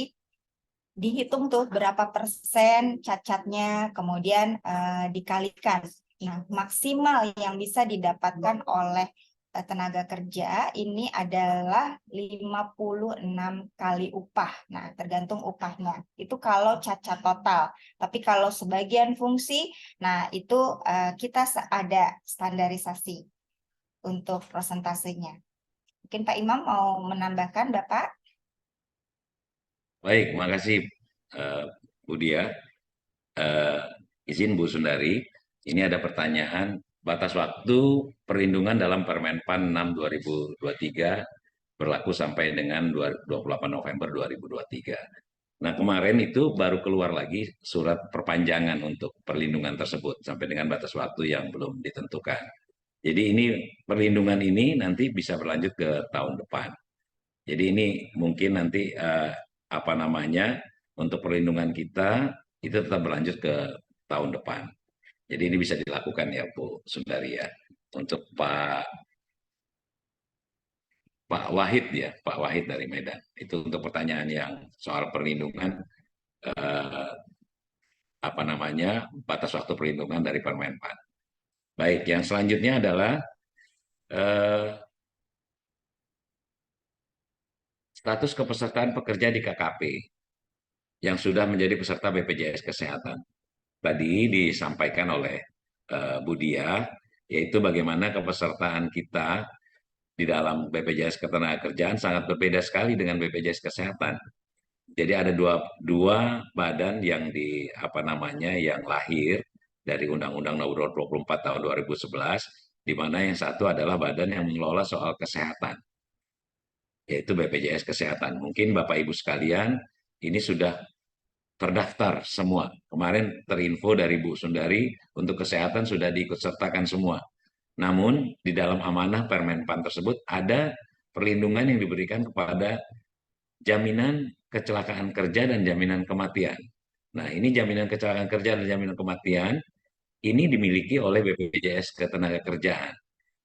dihitung tuh berapa persen cacatnya, kemudian dikalikan. Nah, maksimal yang bisa didapatkan oleh tenaga kerja ini adalah 56 kali upah. Nah, tergantung upahnya. Itu kalau cacat total. Tapi kalau sebagian fungsi, nah itu kita ada standarisasi untuk prosentasenya. Mungkin Pak Imam mau menambahkan, Bapak? Baik, makasih Bu Dia. Izin Bu Sundari, ini ada pertanyaan batas waktu perlindungan dalam Permenpan 6 2023 berlaku sampai dengan 28 November 2023. Nah, kemarin itu baru keluar lagi surat perpanjangan untuk perlindungan tersebut sampai dengan batas waktu yang belum ditentukan. Jadi ini perlindungan ini nanti bisa berlanjut ke tahun depan. Jadi ini mungkin nanti apa namanya untuk perlindungan kita itu tetap berlanjut ke tahun depan. Jadi ini bisa dilakukan ya Bu Sundari ya. Untuk Pak Wahid ya, Pak Wahid dari Medan. Itu untuk pertanyaan yang soal perlindungan apa namanya batas waktu perlindungan dari Permenpan. Baik, yang selanjutnya adalah status kepesertaan pekerja di KKP yang sudah menjadi peserta BPJS Kesehatan. Tadi disampaikan oleh Bu Dia, yaitu bagaimana kepesertaan kita di dalam BPJS Ketenagakerjaan sangat berbeda sekali dengan BPJS Kesehatan. Jadi ada dua badan yang yang lahir dari Undang-Undang Nomor 24 tahun 2011, di mana yang satu adalah badan yang mengelola soal kesehatan, yaitu BPJS Kesehatan. Mungkin Bapak Ibu sekalian ini sudah terdaftar semua. Kemarin terinfo dari Bu Sundari untuk kesehatan sudah diikutsertakan semua. Namun di dalam amanah Permenpan tersebut ada perlindungan yang diberikan kepada jaminan kecelakaan kerja dan jaminan kematian. Nah, ini jaminan kecelakaan kerja dan jaminan kematian ini dimiliki oleh BPJS Ketenagakerjaan.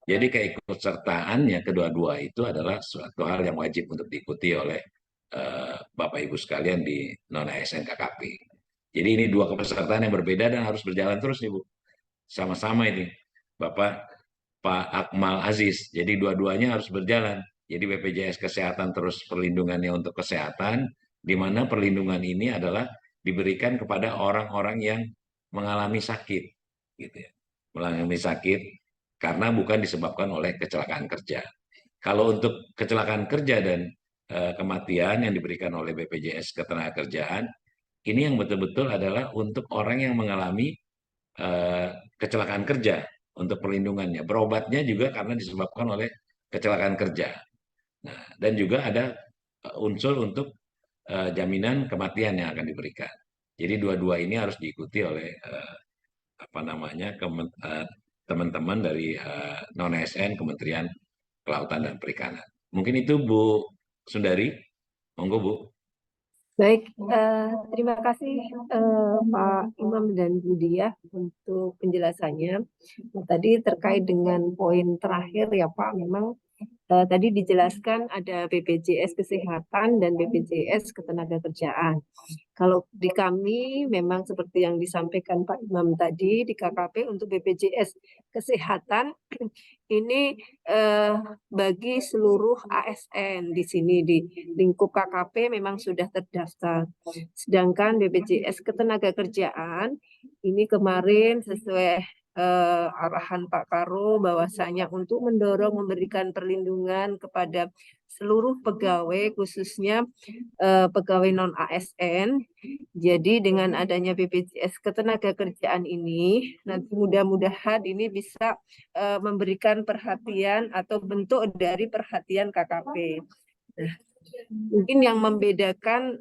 Jadi keikutsertaannya kedua-dua itu adalah suatu hal yang wajib untuk diikuti oleh Bapak Ibu sekalian di non-ASN KKP. Jadi ini dua kepesertaan yang berbeda dan harus berjalan terus nih Bu. Sama-sama ini. Bapak Pak Akmal Aziz. Jadi dua-duanya harus berjalan. Jadi BPJS Kesehatan terus perlindungannya untuk kesehatan, di mana perlindungan ini adalah diberikan kepada orang-orang yang mengalami sakit, gitu ya. Mengalami sakit karena bukan disebabkan oleh kecelakaan kerja. Kalau untuk kecelakaan kerja dan kematian yang diberikan oleh BPJS Ketenagakerjaan, ini yang betul-betul adalah untuk orang yang mengalami kecelakaan kerja untuk perlindungannya. Berobatnya juga karena disebabkan oleh kecelakaan kerja. Nah, dan juga ada unsur untuk jaminan kematian yang akan diberikan. Jadi dua-dua ini harus diikuti oleh teman-teman dari non-ASN Kementerian Kelautan dan Perikanan. Mungkin itu Bu Sundari, monggo Bu. Baik, terima kasih Pak Imam dan Bu Dia untuk penjelasannya. Nah, tadi terkait dengan poin terakhir ya Pak, memang tadi dijelaskan ada BPJS Kesehatan dan BPJS Ketenagakerjaan. Kalau di kami memang seperti yang disampaikan Pak Imam tadi di KKP untuk BPJS Kesehatan ini bagi seluruh ASN di sini di lingkup KKP memang sudah terdaftar. Sedangkan BPJS Ketenagakerjaan ini kemarin sesuai arahan Pak Karo bahwasanya untuk mendorong memberikan perlindungan kepada seluruh pegawai khususnya pegawai non ASN. Jadi dengan adanya BPJS Ketenagakerjaan ini nanti mudah-mudahan ini bisa memberikan perhatian atau bentuk dari perhatian KKP. Nah, Mungkin yang membedakan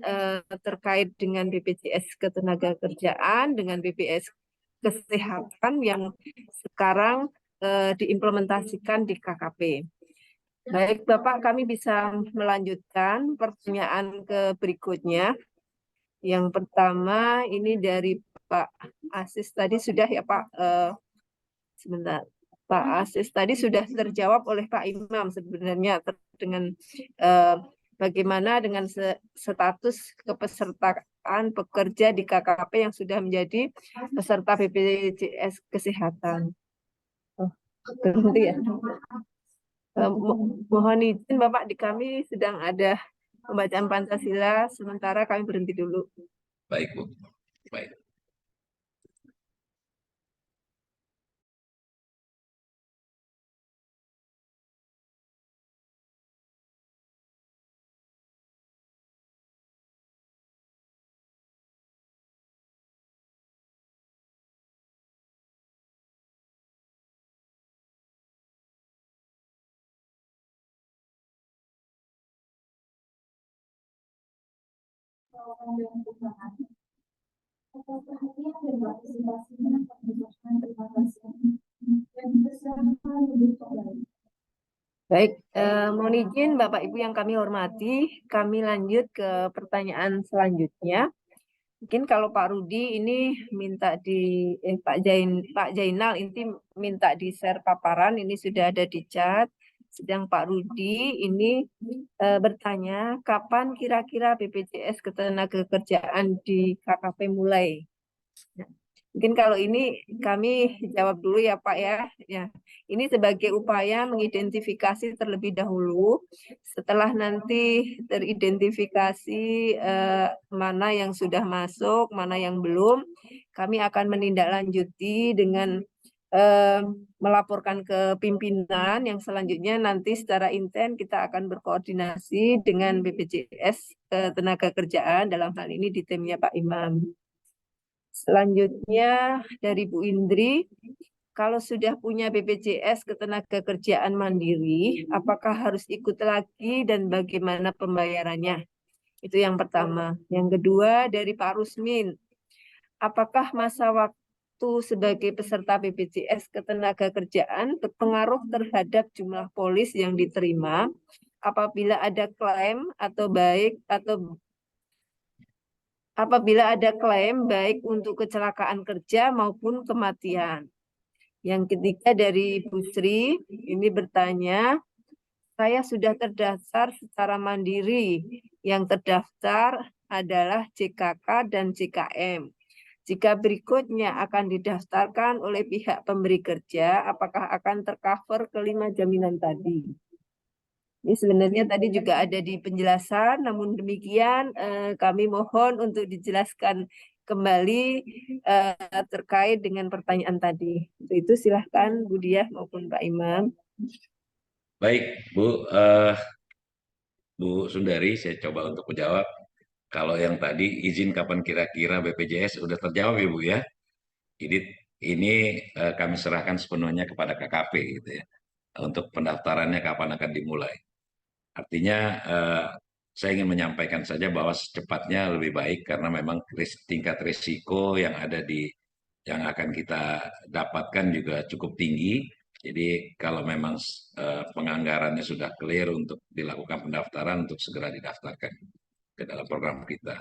terkait dengan BPJS Ketenagakerjaan dengan BPJS Kesehatan yang sekarang diimplementasikan di KKP. Baik, Bapak, kami bisa melanjutkan pertanyaan ke berikutnya. Yang pertama ini dari Pak Asis tadi sudah ya Pak, sebentar. Pak Asis tadi sudah terjawab oleh Pak Imam sebenarnya dengan bagaimana dengan status kepesertaan pekerja di KKP yang sudah menjadi peserta BPJS Kesehatan. Oh, berhenti ya. Mohon izin Bapak, di kami sedang ada pembacaan Pancasila, sementara kami berhenti dulu. Baik, Bu. Baik. Baik, mohon izin Bapak Ibu yang kami hormati, kami lanjut ke pertanyaan selanjutnya. Mungkin kalau Pak Rudi ini minta Pak Jainal ini minta di share paparan, ini sudah ada di chat. Sedang Pak Rudi ini bertanya kapan kira-kira BPJS Ketenagakerjaan di KKP mulai. Nah, mungkin kalau ini kami jawab dulu ya Pak ya. Ya, ini sebagai upaya mengidentifikasi terlebih dahulu. Setelah nanti teridentifikasi mana yang sudah masuk, mana yang belum, kami akan menindaklanjuti dengan melaporkan ke pimpinan yang selanjutnya nanti secara intens kita akan berkoordinasi dengan BPJS Ketenagakerjaan dalam hal ini di timnya Pak Imam. Selanjutnya dari Bu Indri, kalau sudah punya BPJS Ketenagakerjaan Mandiri, apakah harus ikut lagi dan bagaimana pembayarannya? Itu yang pertama. Yang kedua dari Pak Rusmin, apakah masa waktu sebagai peserta BPJS Ketenagakerjaan berpengaruh terhadap jumlah polis yang diterima apabila ada klaim baik untuk kecelakaan kerja maupun kematian. Yang ketiga dari Bu Sri, ini bertanya, saya sudah terdaftar secara mandiri. Yang terdaftar adalah JKK dan JKM. Jika berikutnya akan didaftarkan oleh pihak pemberi kerja, apakah akan tercover kelima jaminan tadi? Ini sebenarnya tadi juga ada di penjelasan, namun demikian kami mohon untuk dijelaskan kembali terkait dengan pertanyaan tadi. Untuk itu silahkan Bu Diah maupun Pak Imam. Baik, Bu Sundari, saya coba untuk menjawab. Kalau yang tadi izin kapan kira-kira BPJS sudah terjawab ya Bu ya. Ini kami serahkan sepenuhnya kepada KKP gitu ya. Untuk pendaftarannya kapan akan dimulai. Artinya saya ingin menyampaikan saja bahwa secepatnya lebih baik karena memang tingkat risiko yang akan kita dapatkan juga cukup tinggi. Jadi kalau memang penganggarannya sudah clear untuk dilakukan pendaftaran untuk segera didaftarkan ke dalam program kita.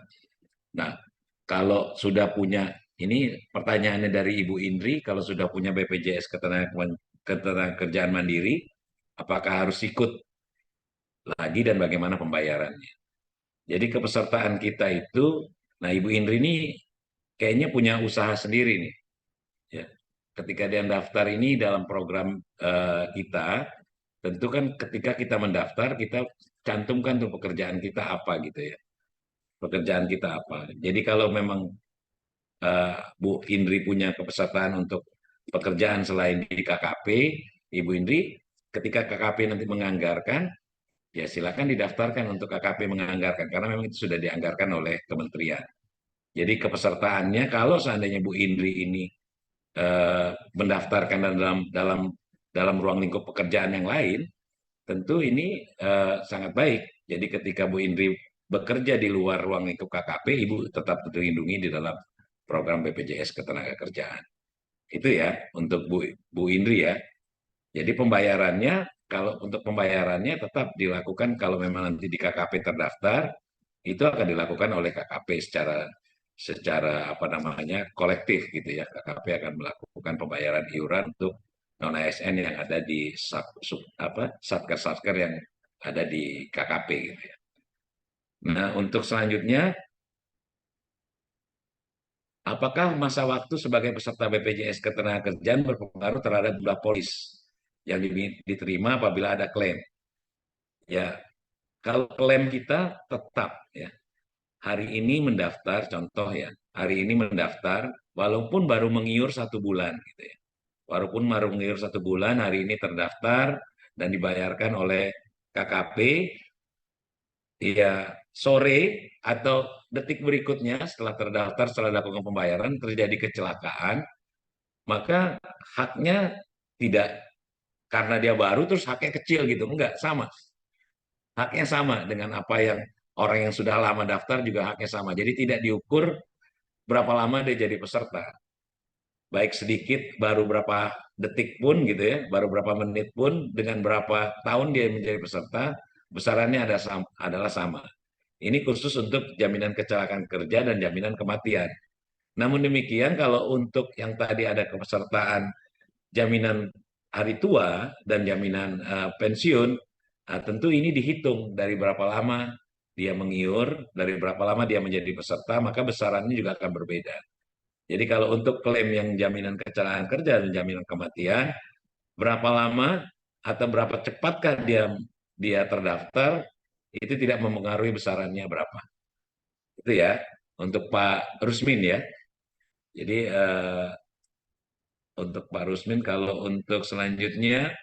Nah, kalau sudah punya, ini pertanyaannya dari Ibu Indri, kalau sudah punya BPJS Ketenagakerjaan Mandiri, apakah harus ikut lagi dan bagaimana pembayarannya? Jadi kepesertaan kita itu, nah Ibu Indri ini kayaknya punya usaha sendiri nih. Ya. Ketika dia daftar ini dalam program kita, tentu kan ketika kita mendaftar, kita cantumkan tuh pekerjaan kita apa gitu ya. Pekerjaan kita apa. Jadi kalau memang Bu Indri punya kepesertaan untuk pekerjaan selain di KKP, Ibu Indri, ketika KKP nanti menganggarkan, ya silakan didaftarkan untuk KKP menganggarkan, karena memang itu sudah dianggarkan oleh kementerian. Jadi kepesertaannya, kalau seandainya Bu Indri ini mendaftarkan dalam ruang lingkup pekerjaan yang lain, tentu ini sangat baik. Jadi ketika Bu Indri bekerja di luar ruang lingkup KKP, Ibu tetap terlindungi di dalam program BPJS Ketenagakerjaan. Itu ya untuk Bu Indri ya. Jadi pembayarannya, kalau untuk pembayarannya tetap dilakukan kalau memang nanti di KKP terdaftar, itu akan dilakukan oleh KKP secara apa namanya kolektif gitu ya. KKP akan melakukan pembayaran iuran untuk non ASN yang ada di satker yang ada di KKP gitu ya. Nah, untuk selanjutnya, apakah masa waktu sebagai peserta BPJS Ketenagakerjaan berpengaruh terhadap jumlah polis yang diterima apabila ada klaim? Ya, kalau klaim kita tetap ya. Hari ini mendaftar, contoh ya, hari ini mendaftar, walaupun baru mengiur 1 bulan gitu ya. Walaupun baru mengiur 1 bulan, hari ini terdaftar dan dibayarkan oleh KKP, ya sore atau detik berikutnya setelah terdaftar, setelah dilakukan pembayaran, terjadi kecelakaan, maka haknya tidak, karena dia baru terus haknya kecil gitu, enggak, sama. Haknya sama dengan apa yang orang yang sudah lama daftar juga haknya sama. Jadi tidak diukur berapa lama dia jadi peserta. Baik sedikit, baru berapa detik pun gitu ya, baru berapa menit pun, dengan berapa tahun dia menjadi peserta, besarannya adalah sama. Ini khusus untuk jaminan kecelakaan kerja dan jaminan kematian. Namun demikian, kalau untuk yang tadi ada kepesertaan jaminan hari tua dan jaminan pensiun, tentu ini dihitung dari berapa lama dia mengiur, dari berapa lama dia menjadi peserta, maka besarannya juga akan berbeda. Jadi kalau untuk klaim yang jaminan kecelakaan kerja dan jaminan kematian, berapa lama atau berapa cepatkah dia terdaftar, itu tidak mempengaruhi besarannya berapa. Itu ya, untuk Pak Rusmin ya. Jadi untuk Pak Rusmin, kalau untuk selanjutnya,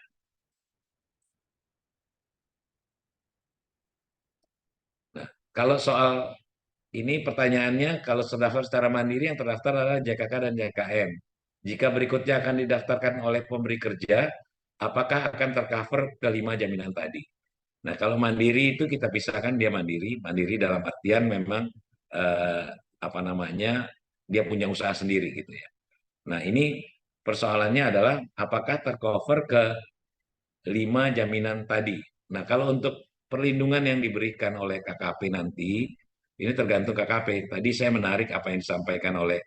nah, kalau soal ini pertanyaannya, kalau terdaftar secara mandiri yang terdaftar adalah JKK dan JKM. Jika berikutnya akan didaftarkan oleh pemberi kerja, apakah akan tercover kelima jaminan tadi? Nah, kalau mandiri itu kita pisahkan, dia mandiri dalam artian memang apa namanya, dia punya usaha sendiri gitu ya. Nah, ini persoalannya adalah apakah tercover ke 5 jaminan tadi. Nah, kalau untuk perlindungan yang diberikan oleh KKP nanti, ini tergantung KKP. Tadi saya menarik apa yang disampaikan oleh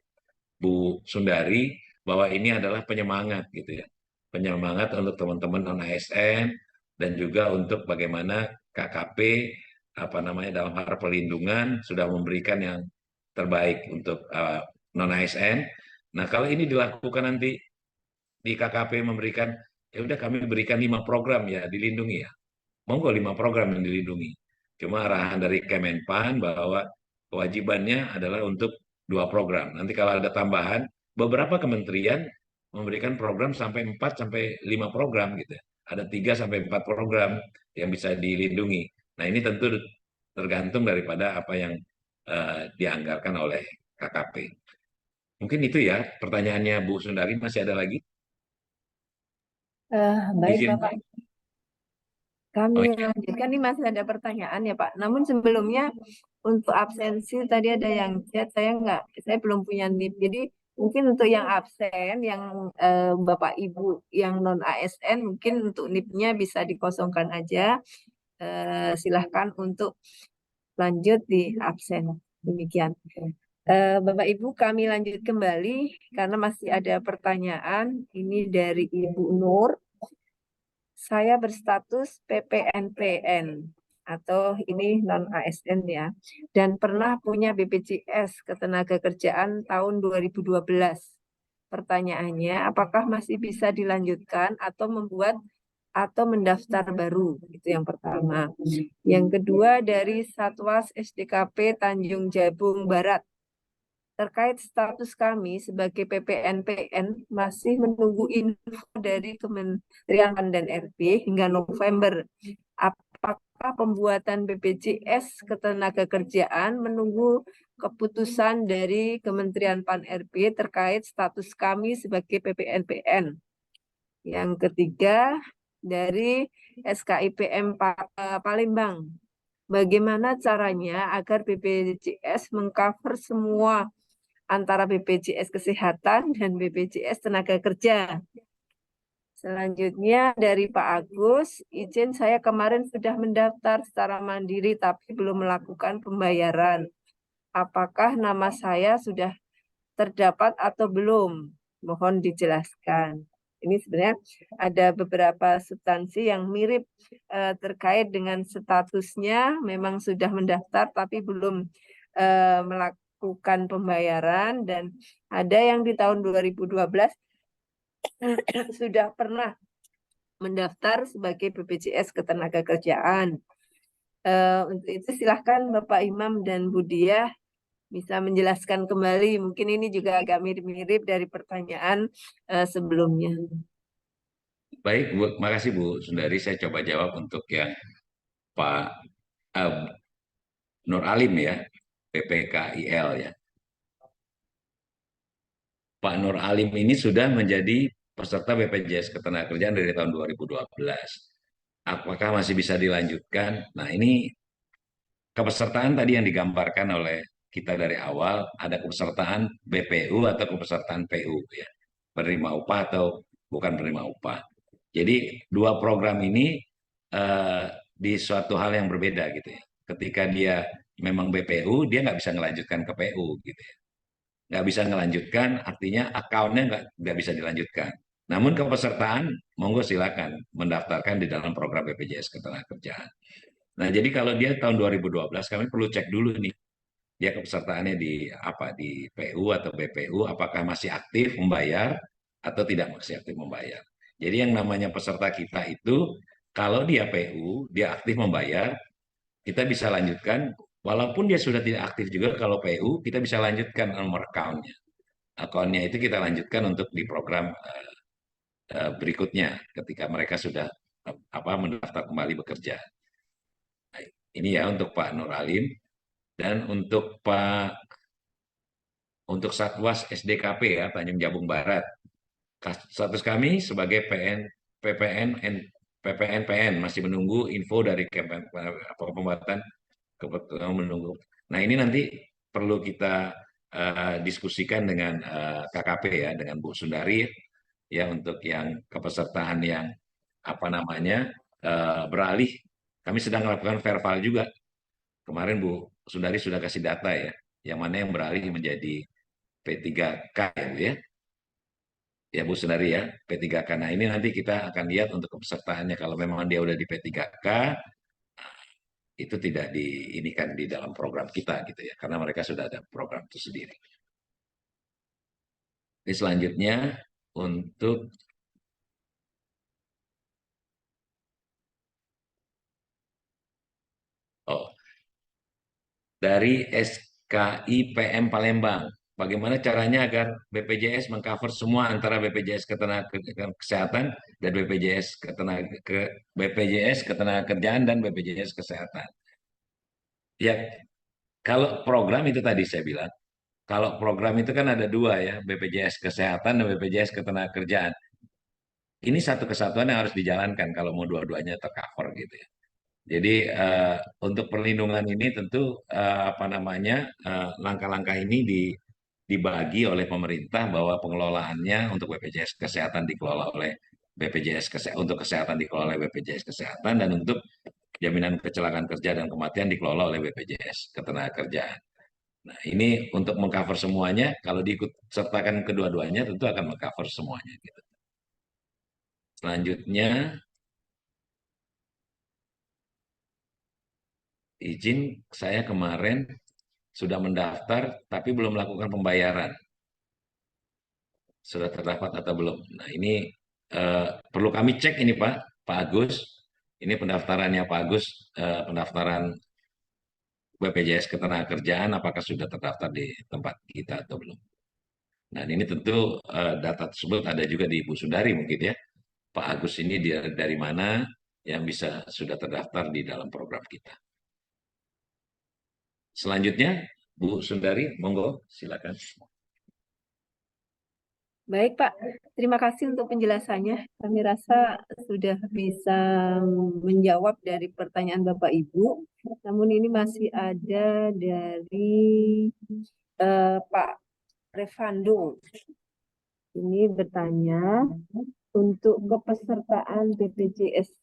Bu Sundari, bahwa ini adalah penyemangat gitu ya. Penyemangat untuk teman-teman non-ASN, dan juga untuk bagaimana KKP apa namanya dalam hal perlindungan sudah memberikan yang terbaik untuk non-ASN. Nah, kalau ini dilakukan nanti di KKP memberikan, ya udah kami berikan 5 program ya dilindungi ya. Monggo 5 program yang dilindungi. Cuma arahan dari Kemenpan bahwa kewajibannya adalah untuk 2 program. Nanti kalau ada tambahan, beberapa kementerian memberikan program sampai 4 sampai 5 program gitu. Ada 3 sampai 4 program yang bisa dilindungi. Nah, ini tentu tergantung daripada apa yang dianggarkan oleh KKP. Mungkin itu ya pertanyaannya Bu Sundari. Masih ada lagi? Baik Izin. Bapak, kami Oh, iya. lanjutkan. Ini masih ada pertanyaan ya Pak. Namun sebelumnya untuk absensi tadi ada yang chat, saya belum punya NIP. Jadi mungkin untuk yang absen, yang Bapak Ibu yang non ASN, mungkin untuk NIP-nya bisa dikosongkan aja. Silahkan untuk lanjut di absen. Demikian. Bapak Ibu, kami lanjut kembali karena masih ada pertanyaan. Ini dari Ibu Nur. Saya berstatus PPNPN atau ini non ASN ya, dan pernah punya BPJS Ketenagakerjaan tahun 2012. Pertanyaannya, apakah masih bisa dilanjutkan atau mendaftar baru? Itu yang pertama. Yang kedua dari Satwas SDKP Tanjung Jabung Barat. Terkait status kami sebagai PPNPN masih menunggu info dari Kementerian PAN dan RB hingga November. Apakah pembuatan BPJS Ketenagakerjaan menunggu keputusan dari Kementerian PAN RB terkait status kami sebagai PPNPN? Yang ketiga, dari SKIPM Palembang. Bagaimana caranya agar BPJS mengcover semua antara BPJS Kesehatan dan BPJS Tenaga Kerja? Selanjutnya dari Pak Agus, izin saya kemarin sudah mendaftar secara mandiri tapi belum melakukan pembayaran. Apakah nama saya sudah terdapat atau belum? Mohon dijelaskan. Ini sebenarnya ada beberapa substansi yang mirip terkait dengan statusnya memang sudah mendaftar tapi belum melakukan pembayaran, dan ada yang di tahun 2012 sudah pernah mendaftar sebagai BPJS Ketenagakerjaan. Untuk itu silahkan Bapak Imam dan Bu Diah bisa menjelaskan kembali. Mungkin ini juga agak mirip-mirip dari pertanyaan sebelumnya. Baik, Bu. Makasih Bu Sundari. Saya coba jawab untuk yang Pak Nur Alim ya, PPKIL ya. Pak Nur Alim ini sudah menjadi peserta BPJS Ketenagakerjaan dari tahun 2012. Apakah masih bisa dilanjutkan? Nah, ini kepesertaan tadi yang digambarkan oleh kita dari awal, ada kepesertaan BPU atau kepesertaan PU ya. Penerima upah atau bukan penerima upah. Jadi dua program ini di suatu hal yang berbeda gitu ya. Ketika dia memang BPU, dia nggak bisa melanjutkan ke PU gitu ya. Nggak bisa melanjutkan, artinya akunnya nggak bisa dilanjutkan. Namun kepesertaan, monggo silakan mendaftarkan di dalam program BPJS Ketenagakerjaan. Nah, jadi kalau dia tahun 2012, kami perlu cek dulu nih, dia kepesertaannya di apa, di PU atau BPU, apakah masih aktif membayar atau tidak masih aktif membayar. Jadi yang namanya peserta kita itu, kalau dia PU, dia aktif membayar, kita bisa lanjutkan, walaupun dia sudah tidak aktif juga kalau PU, kita bisa lanjutkan nomor account-nya. Account-nya itu kita lanjutkan untuk di program berikutnya, ketika mereka sudah mendaftar kembali bekerja. Nah, ini ya untuk Pak Nur Alim. Dan untuk Satwas SDKP ya, Tanjung Jabung Barat. Status kami sebagai PPN masih menunggu info dari pembuatan menunggu. Nah, ini nanti perlu kita diskusikan dengan KKP ya, dengan Bu Sundari ya, untuk yang kepesertaan yang beralih. Kami sedang melakukan verbal juga. Kemarin Bu Sundari sudah kasih data ya, yang mana yang beralih menjadi P3K ya. Ya Bu Sundari ya, P3K. Nah, ini nanti kita akan lihat untuk kepesertaannya. Kalau memang dia udah di P3K, itu tidak diinikan di dalam program kita gitu ya, karena mereka sudah ada program itu sendiri. Ini selanjutnya untuk dari SKIPM Palembang. Bagaimana caranya agar BPJS mengcover semua antara BPJS Kesehatan dan BPJS Ketenagakerjaan dan BPJS Kesehatan. Ya, kalau program itu tadi saya bilang, kalau program itu kan ada dua ya, BPJS Kesehatan dan BPJS Ketenagakerjaan. Ini satu kesatuan yang harus dijalankan kalau mau dua-duanya tercover gitu ya. Jadi untuk perlindungan ini tentu langkah-langkah ini dibagi oleh pemerintah, bahwa pengelolaannya untuk BPJS Kesehatan dikelola oleh untuk kesehatan dikelola oleh BPJS Kesehatan, dan untuk jaminan kecelakaan kerja dan kematian dikelola oleh BPJS Ketenagakerjaan. Nah, ini untuk mengcover semuanya, kalau diikut sertakan kedua-duanya tentu akan mengcover semuanya gitu. Selanjutnya, izin, saya kemarin sudah mendaftar tapi belum melakukan pembayaran. Sudah terdapat atau belum? Nah, ini perlu kami cek ini Pak Agus. Ini pendaftarannya Pak Agus, pendaftaran BPJS Ketenagakerjaan, apakah sudah terdaftar di tempat kita atau belum? Nah, ini tentu data tersebut ada juga di Ibu Sundari mungkin ya. Pak Agus ini dari mana yang bisa sudah terdaftar di dalam program kita. Selanjutnya, Bu Sundari, monggo, silakan. Baik, Pak. Terima kasih untuk penjelasannya. Kami rasa sudah bisa menjawab dari pertanyaan Bapak Ibu. Namun ini masih ada dari Pak Revando. Ini bertanya, untuk kepesertaan BPJS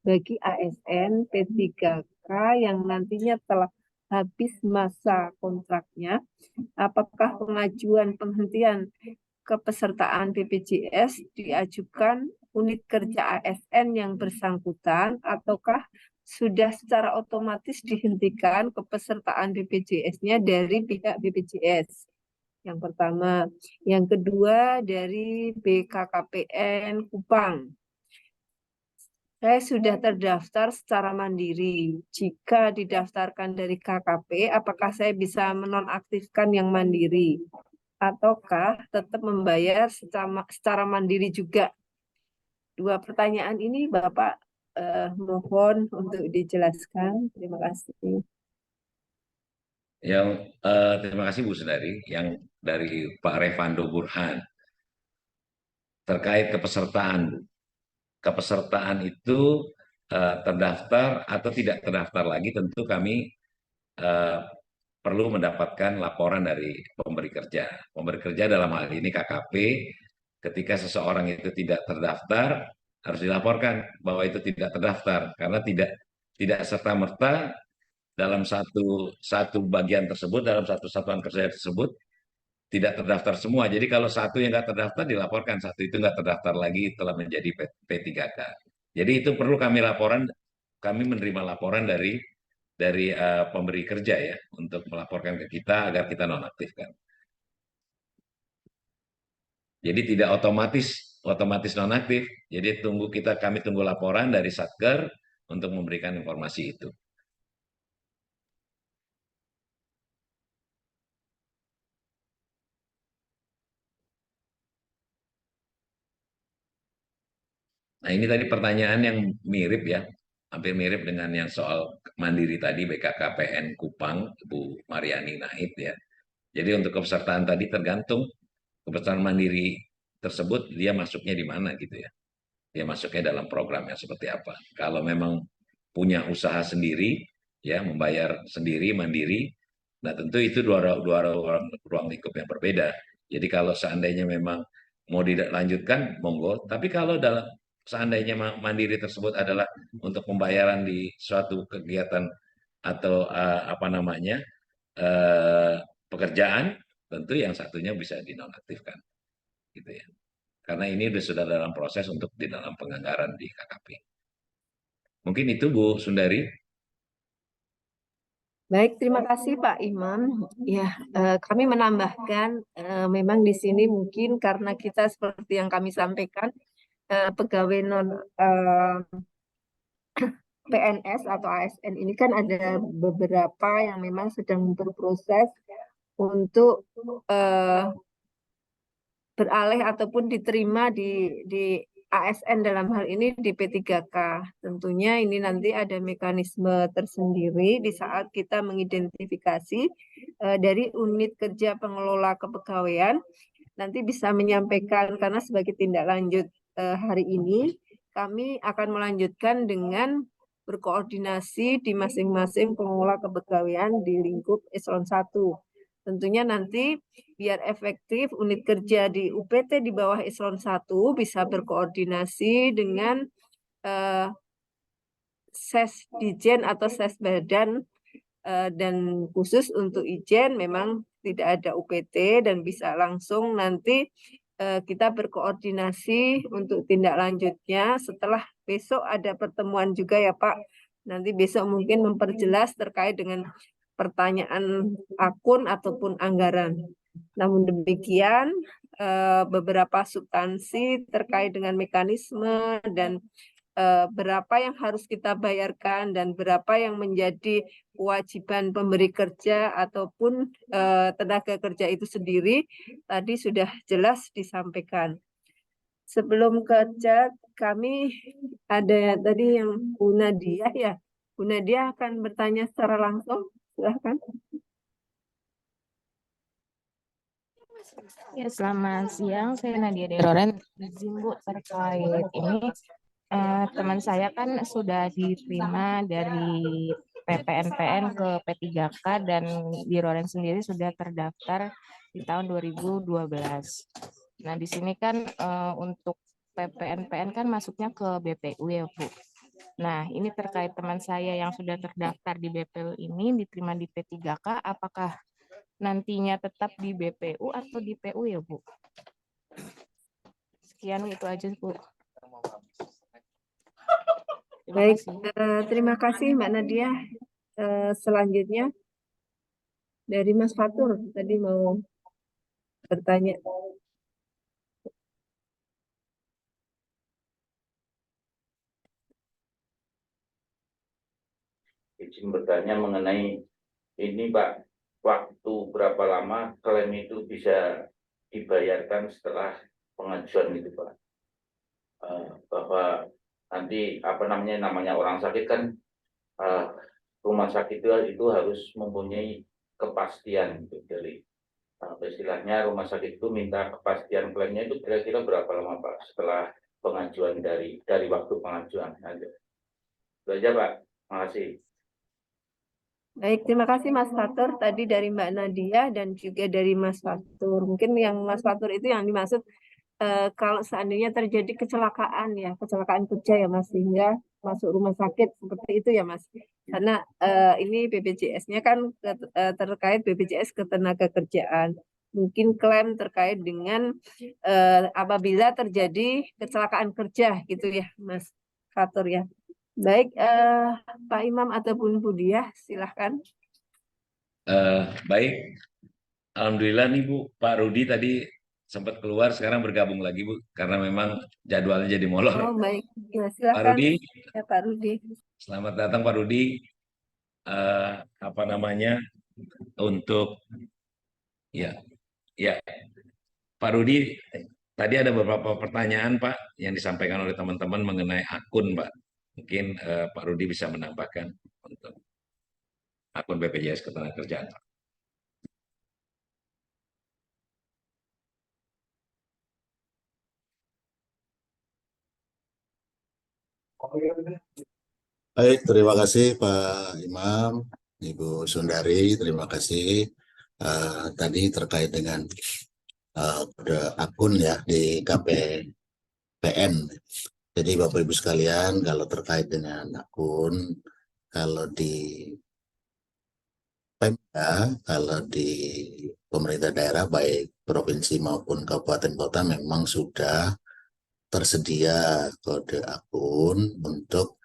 bagi ASN P3K yang nantinya telah habis masa kontraknya, apakah pengajuan penghentian kepesertaan BPJS diajukan unit kerja ASN yang bersangkutan ataukah sudah secara otomatis dihentikan kepesertaan BPJS-nya dari pihak BPJS? Yang pertama. Yang kedua dari BKKPN Kupang. Saya sudah terdaftar secara mandiri. Jika didaftarkan dari KKP, apakah saya bisa menonaktifkan yang mandiri? Ataukah tetap membayar secara mandiri juga? Dua pertanyaan ini Bapak mohon untuk dijelaskan. Terima kasih. Terima kasih Bu Sundari. Yang dari Pak Revando Burhan terkait kepesertaan, Bu. Kepesertaan itu terdaftar atau tidak terdaftar lagi, tentu kami perlu mendapatkan laporan dari pemberi kerja. Pemberi kerja dalam hal ini KKP, ketika seseorang itu tidak terdaftar, harus dilaporkan bahwa itu tidak terdaftar, karena tidak serta-merta dalam satu bagian tersebut, dalam satu satuan kerja tersebut, tidak terdaftar semua. Jadi kalau satu yang nggak terdaftar dilaporkan, satu itu nggak terdaftar lagi telah menjadi P3K. Jadi itu perlu kami menerima laporan dari pemberi kerja ya, untuk melaporkan ke kita agar kita nonaktifkan. Jadi tidak otomatis nonaktif. Jadi kami tunggu laporan dari Satker untuk memberikan informasi itu. Nah, ini tadi pertanyaan yang mirip ya, hampir mirip dengan yang soal mandiri tadi BKKPN Kupang, Bu Mariani Nahid ya. Jadi untuk kepesertaan tadi tergantung kepesertaan mandiri tersebut dia masuknya di mana gitu ya. Dia masuknya dalam programnya seperti apa. Kalau memang punya usaha sendiri, ya membayar sendiri, mandiri, nah tentu itu dua ruang lingkup yang berbeda. Jadi kalau seandainya memang mau dilanjutkan, monggo. Tapi kalau seandainya mandiri tersebut adalah untuk pembayaran di suatu kegiatan atau pekerjaan, tentu yang satunya bisa dinonaktifkan, gitu ya. Karena ini sudah dalam proses untuk di dalam penganggaran di KKP. Mungkin itu Bu Sundari. Baik, terima kasih Pak Imam. Ya, kami menambahkan memang di sini mungkin karena kita seperti yang kami sampaikan pegawai non PNS atau ASN ini kan ada beberapa yang memang sedang berproses untuk beralih ataupun diterima di ASN dalam hal ini di P3K. Tentunya ini nanti ada mekanisme tersendiri di saat kita mengidentifikasi dari unit kerja pengelola kepegawaian nanti bisa menyampaikan karena sebagai tindak lanjut hari ini kami akan melanjutkan dengan berkoordinasi di masing-masing pengelola kepegawaian di lingkup eselon 1. Tentunya nanti biar efektif unit kerja di UPT di bawah eselon 1 bisa berkoordinasi dengan ses Dijen atau ses badan dan khusus untuk Ijen memang tidak ada UPT dan bisa langsung nanti kita berkoordinasi untuk tindak lanjutnya setelah besok ada pertemuan juga ya Pak. Nanti besok mungkin memperjelas terkait dengan pertanyaan akun ataupun anggaran. Namun demikian, beberapa substansi terkait dengan mekanisme dan berapa yang harus kita bayarkan dan berapa yang menjadi kewajiban pemberi kerja ataupun tenaga kerja itu sendiri tadi sudah jelas disampaikan. Sebelum ke chat, kami ada tadi yang Bu Nadia ya. Bu Nadia akan bertanya secara langsung. Silahkan. Ya, selamat siang. Saya Nadia Deroren. Izin Bu terkait ini, teman saya kan sudah diterima dari PPNPN ke P3K dan di Roren sendiri sudah terdaftar di tahun 2012. Nah, di sini kan untuk PPNPN kan masuknya ke BPU ya Bu. Nah, ini terkait teman saya yang sudah terdaftar di BPU ini diterima di P3K, apakah nantinya tetap di BPU atau di PU ya Bu? Sekian itu aja Bu. Terima Baik, kasih. terima kasih Mbak Nadia. Selanjutnya dari Mas Fatur tadi mau bertanya. Izin bertanya mengenai ini Pak, waktu berapa lama klaim itu bisa dibayarkan setelah pengajuan itu Pak? Bahwa nanti apa namanya orang sakit kan rumah sakit itu harus mempunyai kepastian gitu. Dari istilahnya rumah sakit itu minta kepastian klaimnya itu kira-kira berapa lama Pak setelah pengajuan dari waktu pengajuan aja. Itu aja Pak, makasih. Baik, terima kasih Mas Fatur tadi dari Mbak Nadia dan juga dari Mas Fatur. Mungkin yang Mas Fatur itu yang dimaksud kalau seandainya terjadi kecelakaan ya, kecelakaan kerja ya Mas, sehingga masuk rumah sakit seperti itu ya Mas. Karena ini BPJS-nya kan terkait BPJS Ketenagakerjaan. Mungkin klaim terkait dengan apabila terjadi kecelakaan kerja gitu ya Mas Fatur ya. Baik, Pak Imam ataupun Bu Diah, silahkan. Baik, alhamdulillah nih Bu, Pak Rudi tadi sempat keluar, sekarang bergabung lagi Bu, karena memang jadwalnya jadi molor. Oh baik, ya Pak silahkan Rudi, ya Pak Rudi. selamat datang Pak Rudi. Apa namanya untuk ya Pak Rudi, tadi ada beberapa pertanyaan Pak yang disampaikan oleh teman-teman mengenai akun Pak. Mungkin Pak Rudi bisa menambahkan untuk akun BPJS Ketenagakerjaan. Baik, terima kasih Pak Imam, Ibu Sundari, terima kasih. Tadi terkait dengan kode akun ya di KPPN. Jadi Bapak Ibu sekalian, kalau terkait dengan akun, kalau di Pemda, kalau di pemerintah daerah baik provinsi maupun kabupaten kota memang sudah tersedia kode akun untuk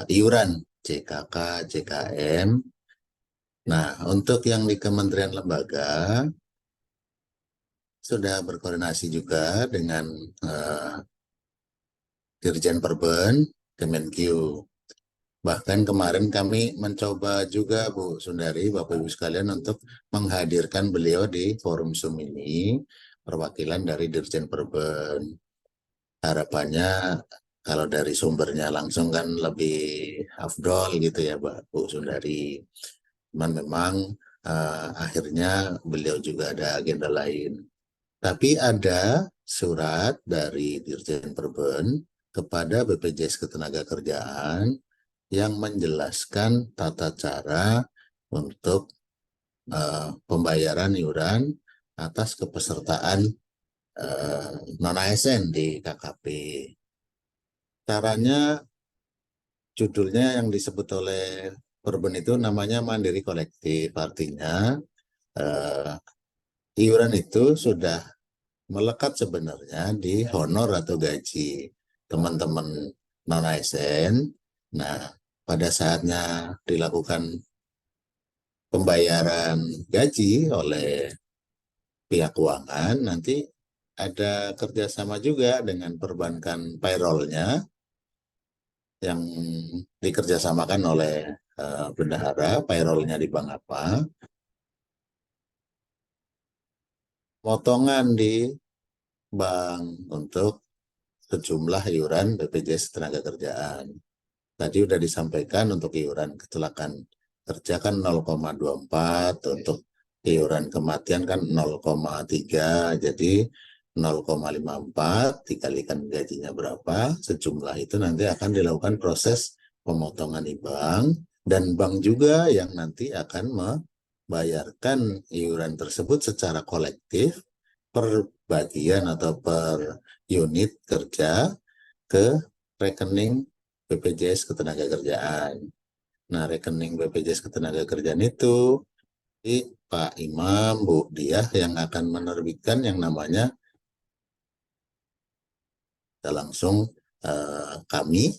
iuran JKK, JKM. Nah, untuk yang di kementerian lembaga sudah berkoordinasi juga dengan Dirjen Perben, Kemenkyu. Bahkan kemarin kami mencoba juga Bu Sundari, Bapak Ibu sekalian untuk menghadirkan beliau di forum Zoom ini, perwakilan dari Dirjen Perben. Harapannya kalau dari sumbernya langsung kan lebih afdol gitu ya Bu Sundari. Cuman memang akhirnya beliau juga ada agenda lain. Tapi ada surat dari Dirjen Perben kepada BPJS Ketenagakerjaan yang menjelaskan tata cara untuk pembayaran iuran atas kepesertaan non-ASN di KKP. Caranya, judulnya yang disebut oleh Perben itu namanya mandiri kolektif. Artinya iuran itu sudah melekat sebenarnya di honor atau gaji teman-teman non-ASN. Nah, pada saatnya dilakukan pembayaran gaji oleh pihak keuangan, nanti ada kerjasama juga dengan perbankan payroll-nya yang dikerjasamakan oleh bendahara, payroll-nya di bank apa, potongan di bank untuk sejumlah iuran BPJS Ketenagakerjaan. Tadi sudah disampaikan untuk iuran kecelakaan kerja kan 0,24, untuk iuran kematian kan 0,3, jadi 0,54 dikalikan gajinya berapa, sejumlah itu nanti akan dilakukan proses pemotongan di bank, dan bank juga yang nanti akan membayarkan iuran tersebut secara kolektif per bagian atau per unit kerja ke rekening BPJS Ketenagakerjaan. Nah, rekening BPJS Ketenagakerjaan itu Pak Imam, Bu Diah yang akan menerbitkan yang namanya langsung kami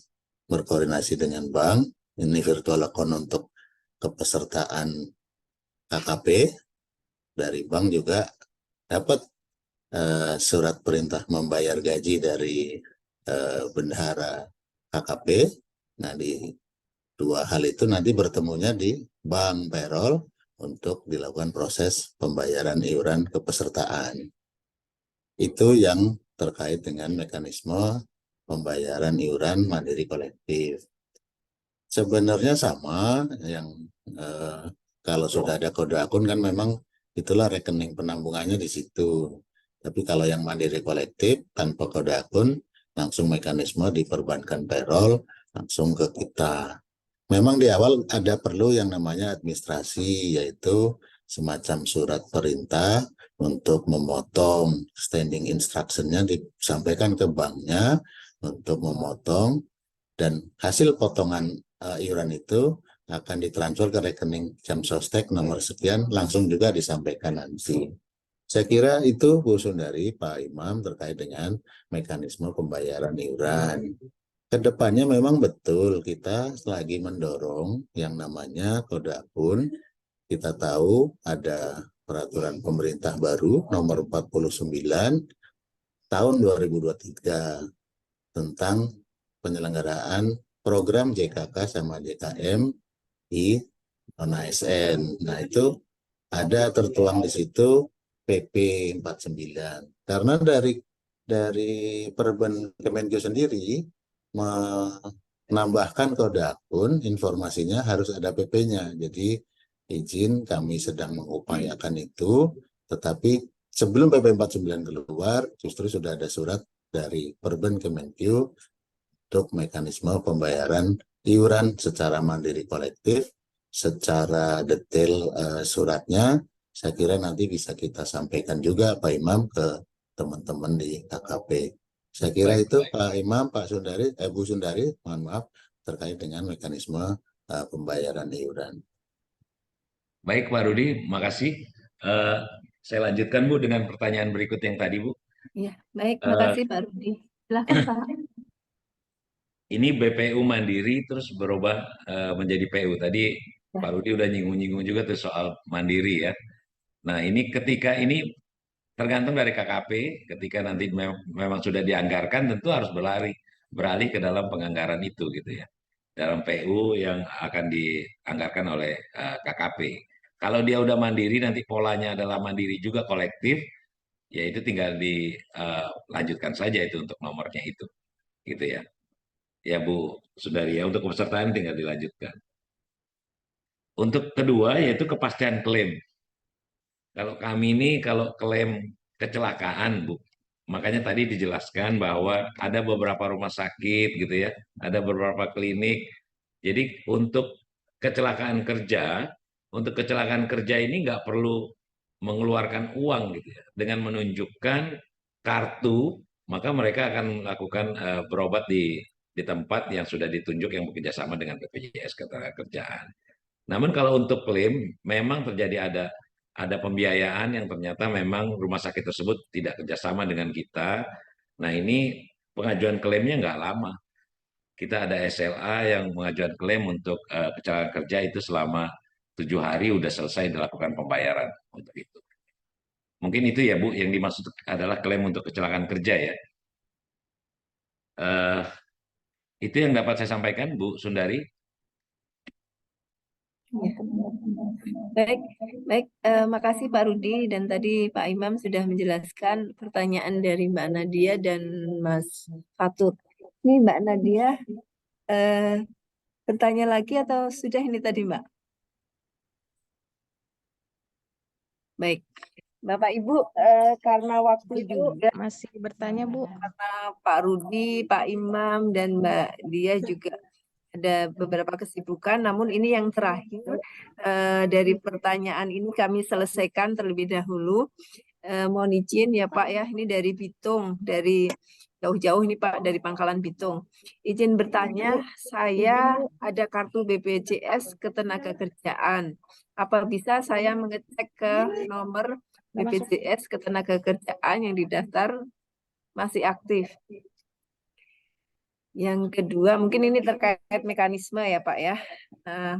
berkoordinasi dengan bank, ini virtual account untuk kepesertaan KKP, dari bank juga dapat surat perintah membayar gaji dari bendahara KKP. Nah, di dua hal itu nanti bertemunya di bank payroll untuk dilakukan proses pembayaran iuran kepesertaan. Itu yang terkait dengan mekanisme pembayaran iuran mandiri kolektif. Sebenarnya sama, yang kalau sudah ada kode akun kan memang itulah rekening penambungannya di situ. Tapi kalau yang mandiri kolektif tanpa kode akun, langsung mekanisme diperbankan payroll langsung ke kita. Memang di awal ada perlu yang namanya administrasi, yaitu semacam surat perintah untuk memotong, standing instruction-nya disampaikan ke banknya untuk memotong, dan hasil potongan iuran itu akan ditransfer ke rekening Jam Sostek nomor sekian, langsung juga disampaikan nanti. Saya kira itu Bu Sundari, Pak Imam, terkait dengan mekanisme pembayaran iuran. Kedepannya memang betul kita lagi mendorong yang namanya kode akun. Kita tahu ada peraturan pemerintah baru nomor 49 tahun 2023 tentang penyelenggaraan program JKK sama JKM di non-ASN. Nah, itu ada tertuang di situ PP 49. Karena dari Perben Kemenkeu sendiri menambahkan kode akun, informasinya harus ada PP-nya. Jadi izin kami sedang mengupayakan itu, tetapi sebelum PP 49 keluar, justru sudah ada surat dari Perben Kemenkeu untuk mekanisme pembayaran iuran secara mandiri kolektif. Secara detail suratnya, saya kira nanti bisa kita sampaikan juga Pak Imam ke teman-teman di KKP. Saya kira itu Pak Imam, Pak Sundari, Bu Sundari, mohon maaf, terkait dengan mekanisme pembayaran iuran. Baik Pak Rudi, makasih. Saya lanjutkan Bu dengan pertanyaan berikut yang tadi Bu. Ya, baik, makasih Pak Rudi. Silakan Pak. Ini BPU Mandiri terus berubah menjadi PU. Tadi Pak Rudi udah nyinggung-nyinggung juga tuh soal Mandiri ya. Nah, ini ketika ini tergantung dari KKP, ketika nanti memang sudah dianggarkan tentu harus beralih ke dalam penganggaran itu gitu ya. Dalam PU yang akan dianggarkan oleh KKP. Kalau dia udah mandiri nanti polanya adalah mandiri juga kolektif, ya itu tinggal dilanjutkan saja itu untuk nomornya itu. Gitu ya. Ya Bu Sundari ya, untuk kepesertaan tinggal dilanjutkan. Untuk kedua yaitu kepastian klaim. Kalau kami ini kalau klaim kecelakaan Bu, makanya tadi dijelaskan bahwa ada beberapa rumah sakit gitu ya, ada beberapa klinik. Jadi untuk kecelakaan kerja ini nggak perlu mengeluarkan uang gitu ya. Dengan menunjukkan kartu, maka mereka akan melakukan berobat di tempat yang sudah ditunjuk yang bekerja sama dengan BPJS Ketenagakerjaan. Namun kalau untuk klaim, memang terjadi ada pembiayaan yang ternyata memang rumah sakit tersebut tidak kerjasama dengan kita. Nah ini pengajuan klaimnya nggak lama. Kita ada SLA yang mengajukan klaim untuk kecelakaan kerja itu selama 7 hari udah selesai dilakukan pembayaran untuk itu. Mungkin itu ya Bu, yang dimaksud adalah klaim untuk kecelakaan kerja ya. Itu yang dapat saya sampaikan Bu Sundari. Ya. Baik, baik. Makasih Pak Rudi, dan tadi Pak Imam sudah menjelaskan pertanyaan dari Mbak Nadia dan Mas Fatur. Ini Mbak Nadia bertanya lagi atau sudah ini tadi Mbak? Baik, Bapak Ibu, karena waktu itu Setuju. Masih bertanya, Bu? karena Pak Rudi, Pak Imam, dan Mbak Dia juga ada beberapa kesibukan, namun ini yang terakhir dari pertanyaan ini kami selesaikan terlebih dahulu. Mohon izin ya Pak ya, ini dari Bitung, dari jauh-jauh ini Pak, dari Pangkalan Bitung. Izin bertanya, saya ada kartu BPJS Ketenagakerjaan. Apa bisa saya mengecek ke nomor BPJS Ketenagakerjaan yang didaftar masih aktif? Yang kedua, mungkin ini terkait mekanisme ya Pak ya.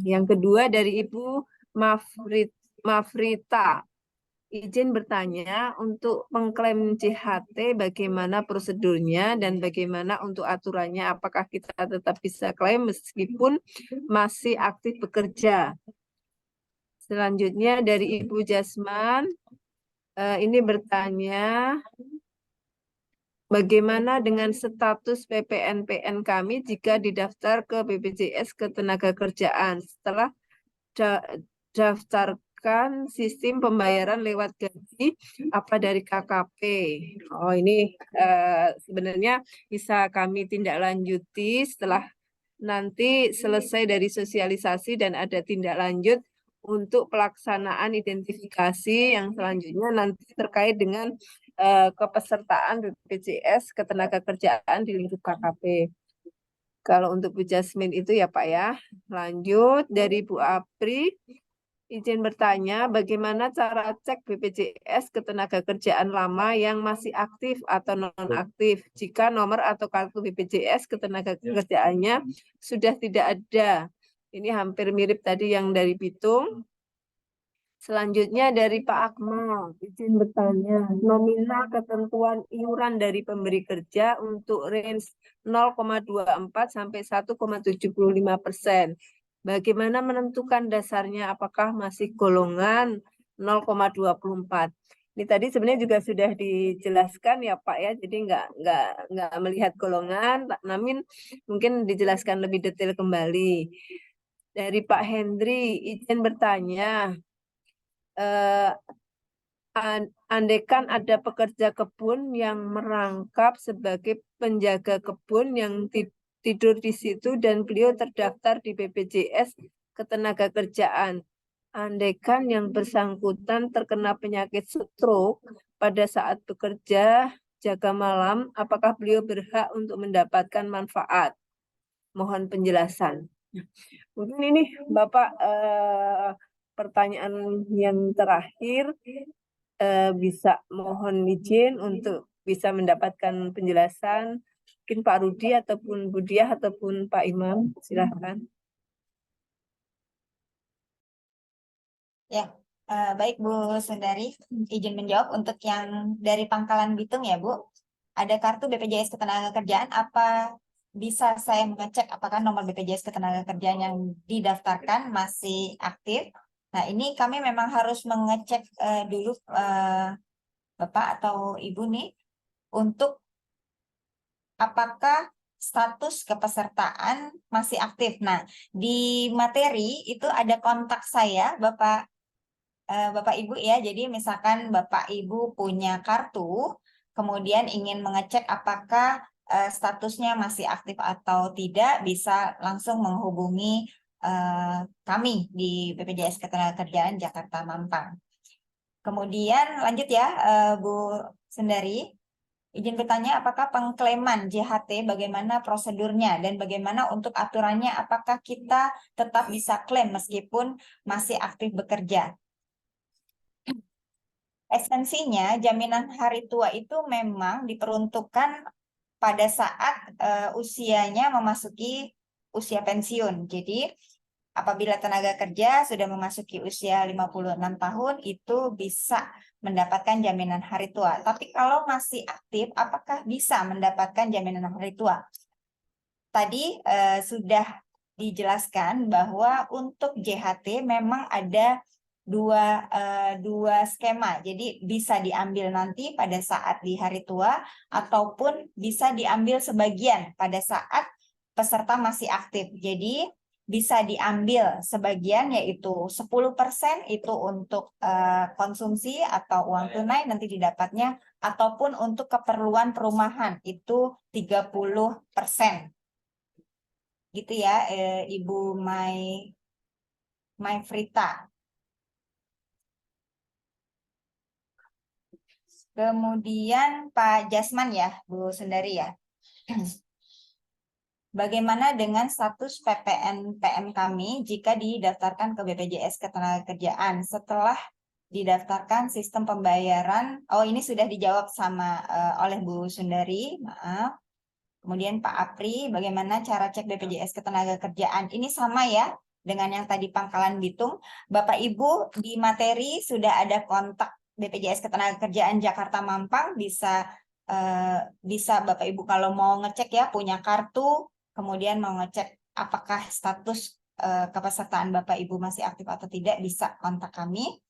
Yang kedua dari Ibu Mafrita. Izin bertanya, untuk mengklaim JHT bagaimana prosedurnya dan bagaimana untuk aturannya? Apakah kita tetap bisa klaim meskipun masih aktif bekerja? Selanjutnya dari Ibu Jasman, ini bertanya, bagaimana dengan status PPNPN kami jika didaftar ke BPJS Ketenagakerjaan setelah daftarkan sistem pembayaran lewat gaji apa dari KKP? Oh ini sebenarnya bisa kami tindak lanjuti setelah nanti selesai dari sosialisasi dan ada tindak lanjut untuk pelaksanaan identifikasi yang selanjutnya nanti terkait dengan kepesertaan BPJS Ketenagakerjaan di lingkup KKP. Kalau untuk Bu Jasmine itu ya Pak ya. Lanjut dari Bu Apri, izin bertanya bagaimana cara cek BPJS Ketenagakerjaan lama yang masih aktif atau non-aktif jika nomor atau kartu BPJS Ketenagakerjaannya sudah tidak ada. Ini hampir mirip tadi yang dari Bitung. Selanjutnya dari Pak Akmal, izin bertanya, nominal ketentuan iuran dari pemberi kerja untuk range 0,24 sampai 1,75%. Bagaimana menentukan dasarnya? Apakah masih golongan 0,24? Ini tadi sebenarnya juga sudah dijelaskan ya Pak ya, jadi nggak melihat golongan, namun mungkin dijelaskan lebih detail kembali. Dari Pak Hendri, izin bertanya, andaikan ada pekerja kebun yang merangkap sebagai penjaga kebun yang tidur di situ dan beliau terdaftar di BPJS Ketenagakerjaan. Andaikan yang bersangkutan terkena penyakit stroke pada saat bekerja jaga malam, apakah beliau berhak untuk mendapatkan manfaat? Mohon penjelasan. Mungkin ini Bapak pertanyaan yang terakhir bisa mohon izin untuk bisa mendapatkan penjelasan. Mungkin Pak Rudi ataupun Bu Diah ataupun Pak Imam, silahkan. Ya, baik Bu Sundari, izin menjawab untuk yang dari Pangkalan Bitung ya Bu. Ada kartu BPJS Ketenagakerjaan, apa bisa saya mengecek apakah nomor BPJS Ketenagakerjaan yang didaftarkan masih aktif? Nah, ini kami memang harus mengecek dulu Bapak atau Ibu nih untuk apakah status kepesertaan masih aktif. Nah, di materi itu ada kontak saya Bapak Ibu ya. Jadi misalkan Bapak Ibu punya kartu, kemudian ingin mengecek apakah statusnya masih aktif atau tidak, bisa langsung menghubungi kami di BPJS Ketenagakerjaan Jakarta Mampang. Kemudian lanjut ya Bu Sundari, izin bertanya apakah pengklaiman JHT bagaimana prosedurnya dan bagaimana untuk aturannya, apakah kita tetap bisa klaim meskipun masih aktif bekerja? Esensinya jaminan hari tua itu memang diperuntukkan pada saat usianya memasuki usia pensiun. Jadi apabila tenaga kerja sudah memasuki usia 56 tahun itu bisa mendapatkan jaminan hari tua. Tapi kalau masih aktif, apakah bisa mendapatkan jaminan hari tua? Tadi sudah dijelaskan bahwa untuk JHT memang ada dua skema. Jadi bisa diambil nanti pada saat di hari tua ataupun bisa diambil sebagian pada saat peserta masih aktif. Jadi bisa diambil sebagian, yaitu 10% itu untuk konsumsi atau uang tunai nanti didapatnya, ataupun untuk keperluan perumahan itu 30%. Gitu ya, Ibu Mai Frita. Kemudian Pak Jasman ya, Bu Sundari ya. Bagaimana dengan status PPN-PM kami jika didaftarkan ke BPJS Ketenagakerjaan setelah didaftarkan sistem pembayaran? Oh, ini sudah dijawab sama oleh Bu Sundari, maaf. Kemudian Pak Apri, bagaimana cara cek BPJS Ketenagakerjaan? Ini sama ya dengan yang tadi Pangkalan Bitung. Bapak Ibu di materi sudah ada kontak BPJS Ketenagakerjaan Jakarta Mampang, bisa Bapak Ibu kalau mau ngecek ya, punya kartu, kemudian mau ngecek apakah status kepesertaan Bapak Ibu masih aktif atau tidak, bisa kontak kami.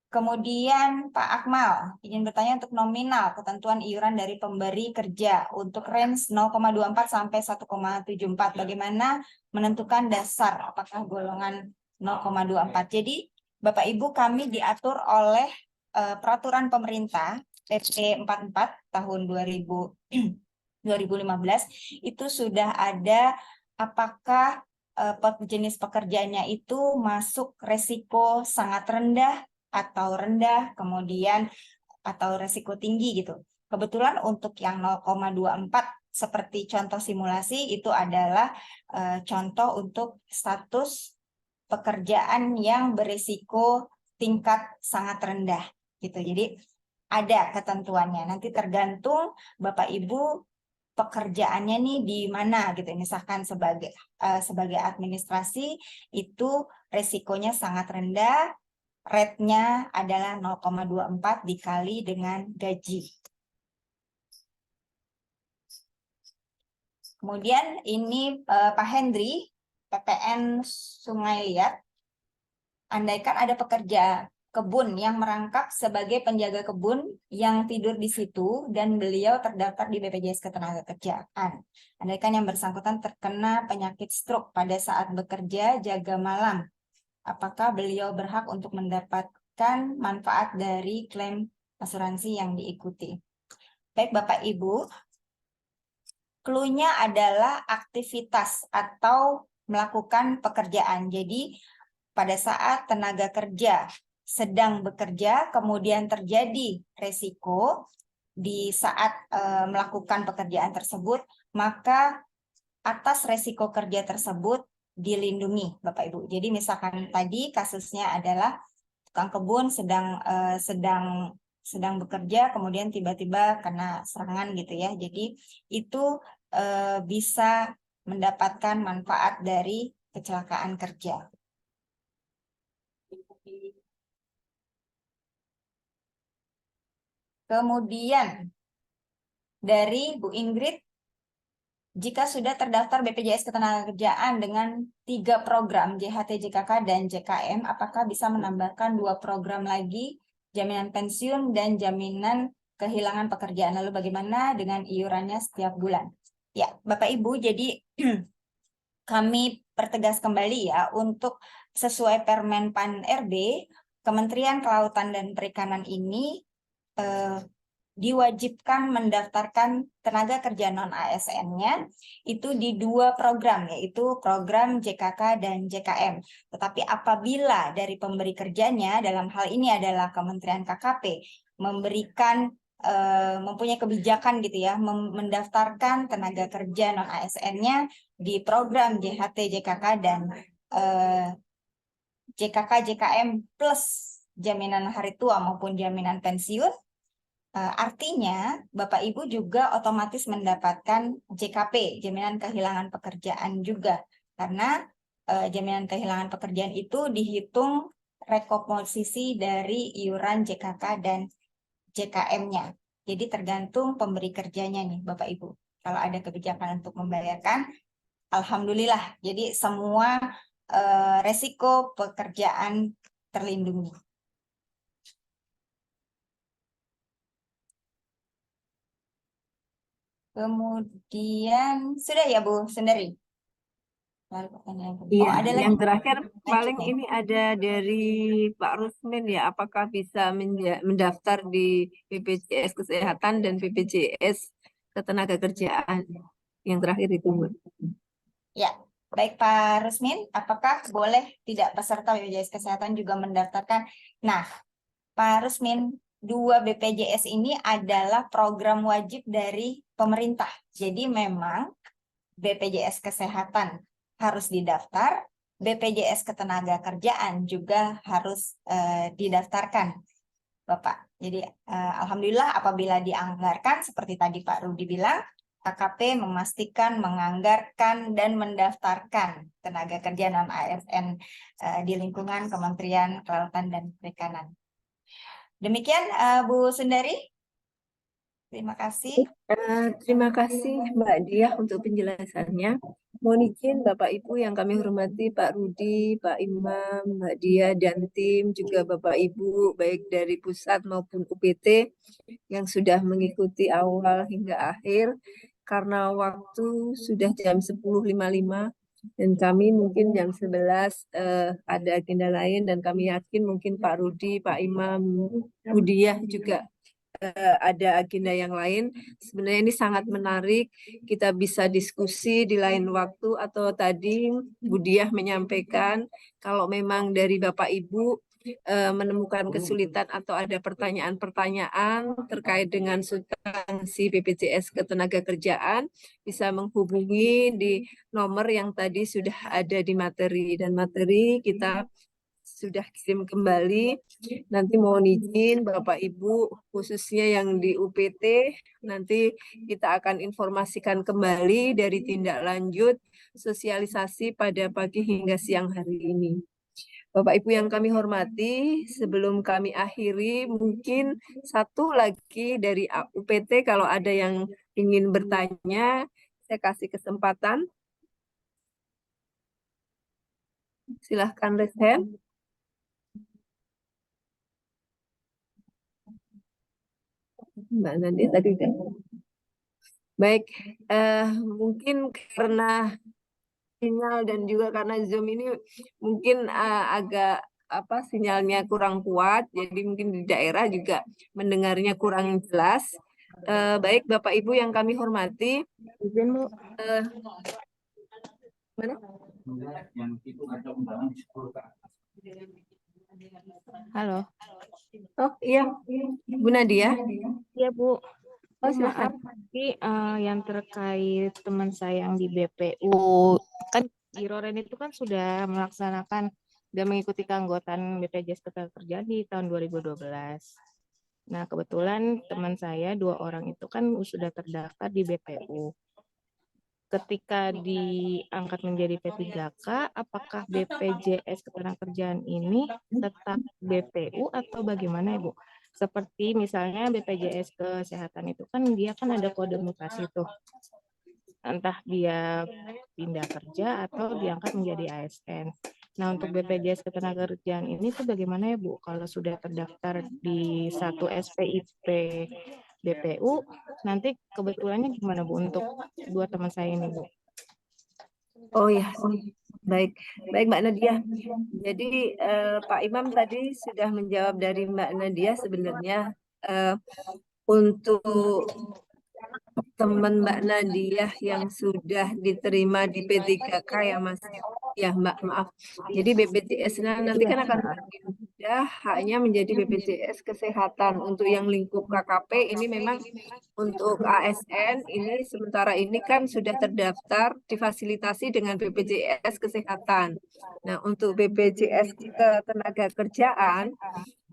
Kemudian Pak Akmal ingin bertanya untuk nominal ketentuan iuran dari pemberi kerja untuk range 0,24 sampai 1,74. Bagaimana menentukan dasar apakah golongan 0,24? Jadi Bapak Ibu, kami diatur oleh peraturan pemerintah PP 44 tahun 2015 itu sudah ada apakah jenis pekerjaannya itu masuk resiko sangat rendah atau rendah, kemudian atau resiko tinggi gitu. Kebetulan untuk yang 0,24 seperti contoh simulasi itu adalah contoh untuk status pekerjaan yang berisiko tingkat sangat rendah gitu. Jadi ada ketentuannya. Nanti tergantung Bapak Ibu pekerjaannya nih di mana gitu. Misalkan sebagai administrasi itu resikonya sangat rendah, rate-nya adalah 0,24 dikali dengan gaji. Kemudian ini Pak Hendri, PPN Sungai Liat. Andaikan ada pekerja kebun yang merangkap sebagai penjaga kebun yang tidur di situ dan beliau terdaftar di BPJS Ketenagakerjaan. Andaikan yang bersangkutan terkena penyakit stroke pada saat bekerja jaga malam, apakah beliau berhak untuk mendapatkan manfaat dari klaim asuransi yang diikuti? Baik Bapak Ibu, clue-nya adalah aktivitas atau melakukan pekerjaan. Jadi pada saat tenaga kerja sedang bekerja, kemudian terjadi resiko di saat melakukan pekerjaan tersebut, maka atas resiko kerja tersebut dilindungi Bapak Ibu. Jadi misalkan tadi kasusnya adalah tukang kebun sedang bekerja, kemudian tiba-tiba kena serangan gitu ya. Jadi itu bisa mendapatkan manfaat dari kecelakaan kerja. Kemudian dari Bu Ingrid, jika sudah terdaftar BPJS Ketenagakerjaan dengan 3 program JHT, JKK, dan JKM, apakah bisa menambahkan 2 program lagi, jaminan pensiun dan jaminan kehilangan pekerjaan? Lalu bagaimana dengan iurannya setiap bulan? Ya, Bapak Ibu, jadi kami pertegas kembali ya, untuk sesuai Permen PAN RB, Kementerian Kelautan dan Perikanan ini diwajibkan mendaftarkan tenaga kerja non-ASN-nya itu di 2 program, yaitu program JKK dan JKM. Tetapi apabila dari pemberi kerjanya, dalam hal ini adalah Kementerian KKP, mempunyai kebijakan gitu ya, mendaftarkan tenaga kerja non-ASN-nya di program JHT, JKK, dan JKK, JKM plus jaminan hari tua maupun jaminan pensiun, artinya Bapak Ibu juga otomatis mendapatkan JKP, jaminan kehilangan pekerjaan juga. Karena jaminan kehilangan pekerjaan itu dihitung rekomposisi dari iuran JKK dan JKM-nya. Jadi tergantung pemberi kerjanya nih Bapak Ibu. Kalau ada kebijakan untuk membayarkan, alhamdulillah. Jadi semua resiko pekerjaan terlindungi. Kemudian, sudah ya Bu Sundari? Lalu pertanyaan kedua. Iya, Oh, ada lagi. yang terakhir Lanjut paling ya. ini ada dari Pak Rusmin ya, apakah bisa mendaftar di BPJS Kesehatan dan BPJS Ketenagakerjaan? Yang terakhir itu, Bu. Ya, baik Pak Rusmin, apakah boleh tidak peserta BPJS Kesehatan juga mendaftarkan? Nah, Pak Rusmin, 2 BPJS ini adalah program wajib dari pemerintah. Jadi memang BPJS Kesehatan harus didaftar, BPJS Ketenagakerjaan juga harus didaftarkan, Bapak. Jadi alhamdulillah apabila dianggarkan seperti tadi Pak Rudi bilang, KKP memastikan, menganggarkan, dan mendaftarkan tenaga kerja non ASN di lingkungan Kementerian Kelautan dan Perikanan. Demikian Bu Sundari. Terima kasih. Terima kasih Mbak Diah untuk penjelasannya. Mohon izin Bapak Ibu yang kami hormati, Pak Rudi, Pak Imam, Mbak Diah, dan tim, juga Bapak Ibu baik dari pusat maupun UPT yang sudah mengikuti awal hingga akhir. Karena waktu sudah jam 10.55 dan kami mungkin jam 11 ada agenda lain, dan kami yakin mungkin Pak Rudi, Pak Imam, Bu Diah juga ada agenda yang lain. Sebenarnya ini sangat menarik, kita bisa diskusi di lain waktu, atau tadi Bu Diah menyampaikan kalau memang dari Bapak Ibu menemukan kesulitan atau ada pertanyaan-pertanyaan terkait dengan substansi BPJS Ketenagakerjaan, bisa menghubungi di nomor yang tadi sudah ada di materi, dan materi kita sudah kirim kembali. Nanti mohon izin Bapak Ibu, khususnya yang di UPT, nanti kita akan informasikan kembali dari tindak lanjut sosialisasi pada pagi hingga siang hari ini. Bapak Ibu yang kami hormati, sebelum kami akhiri, mungkin satu lagi dari UPT kalau ada yang ingin bertanya, saya kasih kesempatan. Silahkan raise hand. Mbak Nadia tadi udah. Baik, mungkin karena sinyal dan juga karena Zoom ini mungkin agak sinyalnya kurang kuat, jadi mungkin di daerah juga mendengarnya kurang jelas. Baik Bapak Ibu yang kami hormati, izin Bu. Mana? Halo. Oh iya, Bu Nadia. Iya Bu. Oh Maaf, silakan. tapi yang terkait teman saya yang di BPU, kan Iroren itu kan sudah melaksanakan dan mengikuti keanggotaan BPJS Ketenagakerjaan di tahun 2012. Nah, kebetulan teman saya 2 orang itu kan sudah terdaftar di BPU. Ketika diangkat menjadi P3K, apakah BPJS Ketenagakerjaan ini tetap BPU atau bagaimana, Ibu? Seperti misalnya BPJS Kesehatan itu kan dia kan ada kode mutasi tuh. Entah dia pindah kerja atau diangkat menjadi ASN. Nah, untuk BPJS Ketenagakerjaan ini tuh bagaimana ya, Bu? Kalau sudah terdaftar di satu SPIP BPU, nanti kebetulannya gimana, Bu, untuk 2 teman saya ini, Bu? Oh ya, baik, baik Mbak Nadia. Jadi Pak Imam tadi sudah menjawab dari Mbak Nadia sebenarnya untuk teman Mbak Nadia yang sudah diterima di P3K ya Mas. Ya Mbak, maaf. Jadi BPJS nanti kan akan berpindah hanya menjadi BPJS Kesehatan. Untuk yang lingkup KKP ini memang untuk ASN ini sementara ini kan sudah terdaftar difasilitasi dengan BPJS Kesehatan. Nah, untuk BPJS Ketenagakerjaan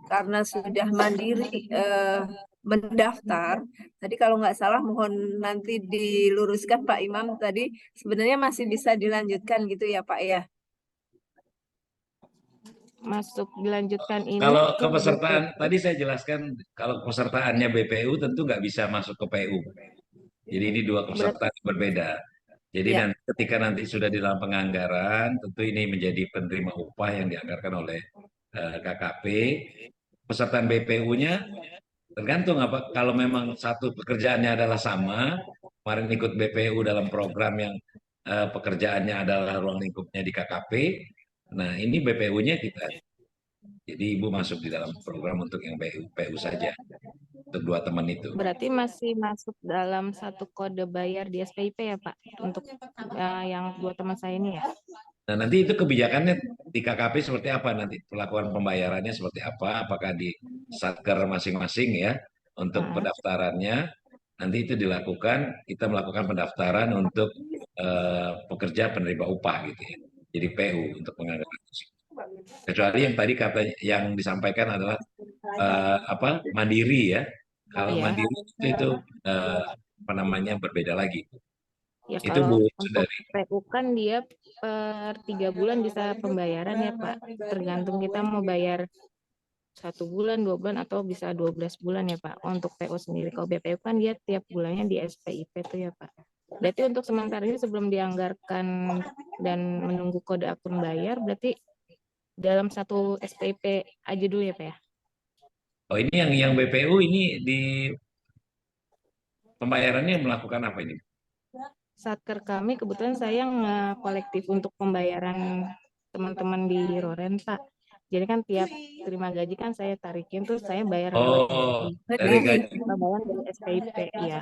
karena sudah mandiri mendaftar, tadi kalau nggak salah mohon nanti diluruskan Pak Imam tadi sebenarnya masih bisa dilanjutkan gitu ya Pak ya? Masuk dilanjutkan ini. Kalau kepesertaan, tadi saya jelaskan kalau pesertaannya BPU tentu nggak bisa masuk ke PU. Jadi ini 2 kepesertaan berbeda. Jadi Ya. ketika nanti sudah di dalam penganggaran, tentu ini menjadi penerima upah yang dianggarkan oleh KKP. Pesertaan BPU-nya tergantung apa. Kalau memang satu pekerjaannya adalah sama, kemarin ikut BPU dalam program yang pekerjaannya adalah ruang lingkupnya di KKP. Nah, ini BPU-nya kita. Jadi Ibu masuk di dalam program untuk yang PU saja, untuk 2 teman itu. Berarti masih masuk dalam satu kode bayar di SPIP ya Pak, untuk yang 2 teman saya ini ya? Nah, nanti itu kebijakannya di KKP seperti apa nanti, perlakuan pembayarannya seperti apa, apakah di satker masing-masing ya, untuk pendaftarannya, nanti itu dilakukan, kita melakukan pendaftaran untuk pekerja penerima upah gitu ya, jadi PU untuk penganggaran. Kecuali yang tadi katanya yang disampaikan adalah mandiri ya. Kalau Iya. mandiri itu apa namanya berbeda lagi. Ya Itu kalau Bu untuk Sundari. PU kan dia per 3 bulan bisa pembayaran ya Pak. Tergantung kita mau bayar 1 bulan, 2 bulan, atau bisa 12 bulan ya Pak. Untuk PU sendiri. Kalau BPU kan dia tiap bulannya di SPIP tuh ya Pak. Berarti untuk sementara ini sebelum dianggarkan dan menunggu kode akun bayar, berarti dalam satu SPIP aja dulu ya Pak ya? Oh ini yang BPU ini di pembayarannya melakukan apa ini? Satker kami kebetulan saya kolektif untuk pembayaran teman-teman di Roren Pak. Jadi kan tiap terima gaji kan saya tarikin terus saya bayar lewat dari gaji. pembayaran dari SPIP ya.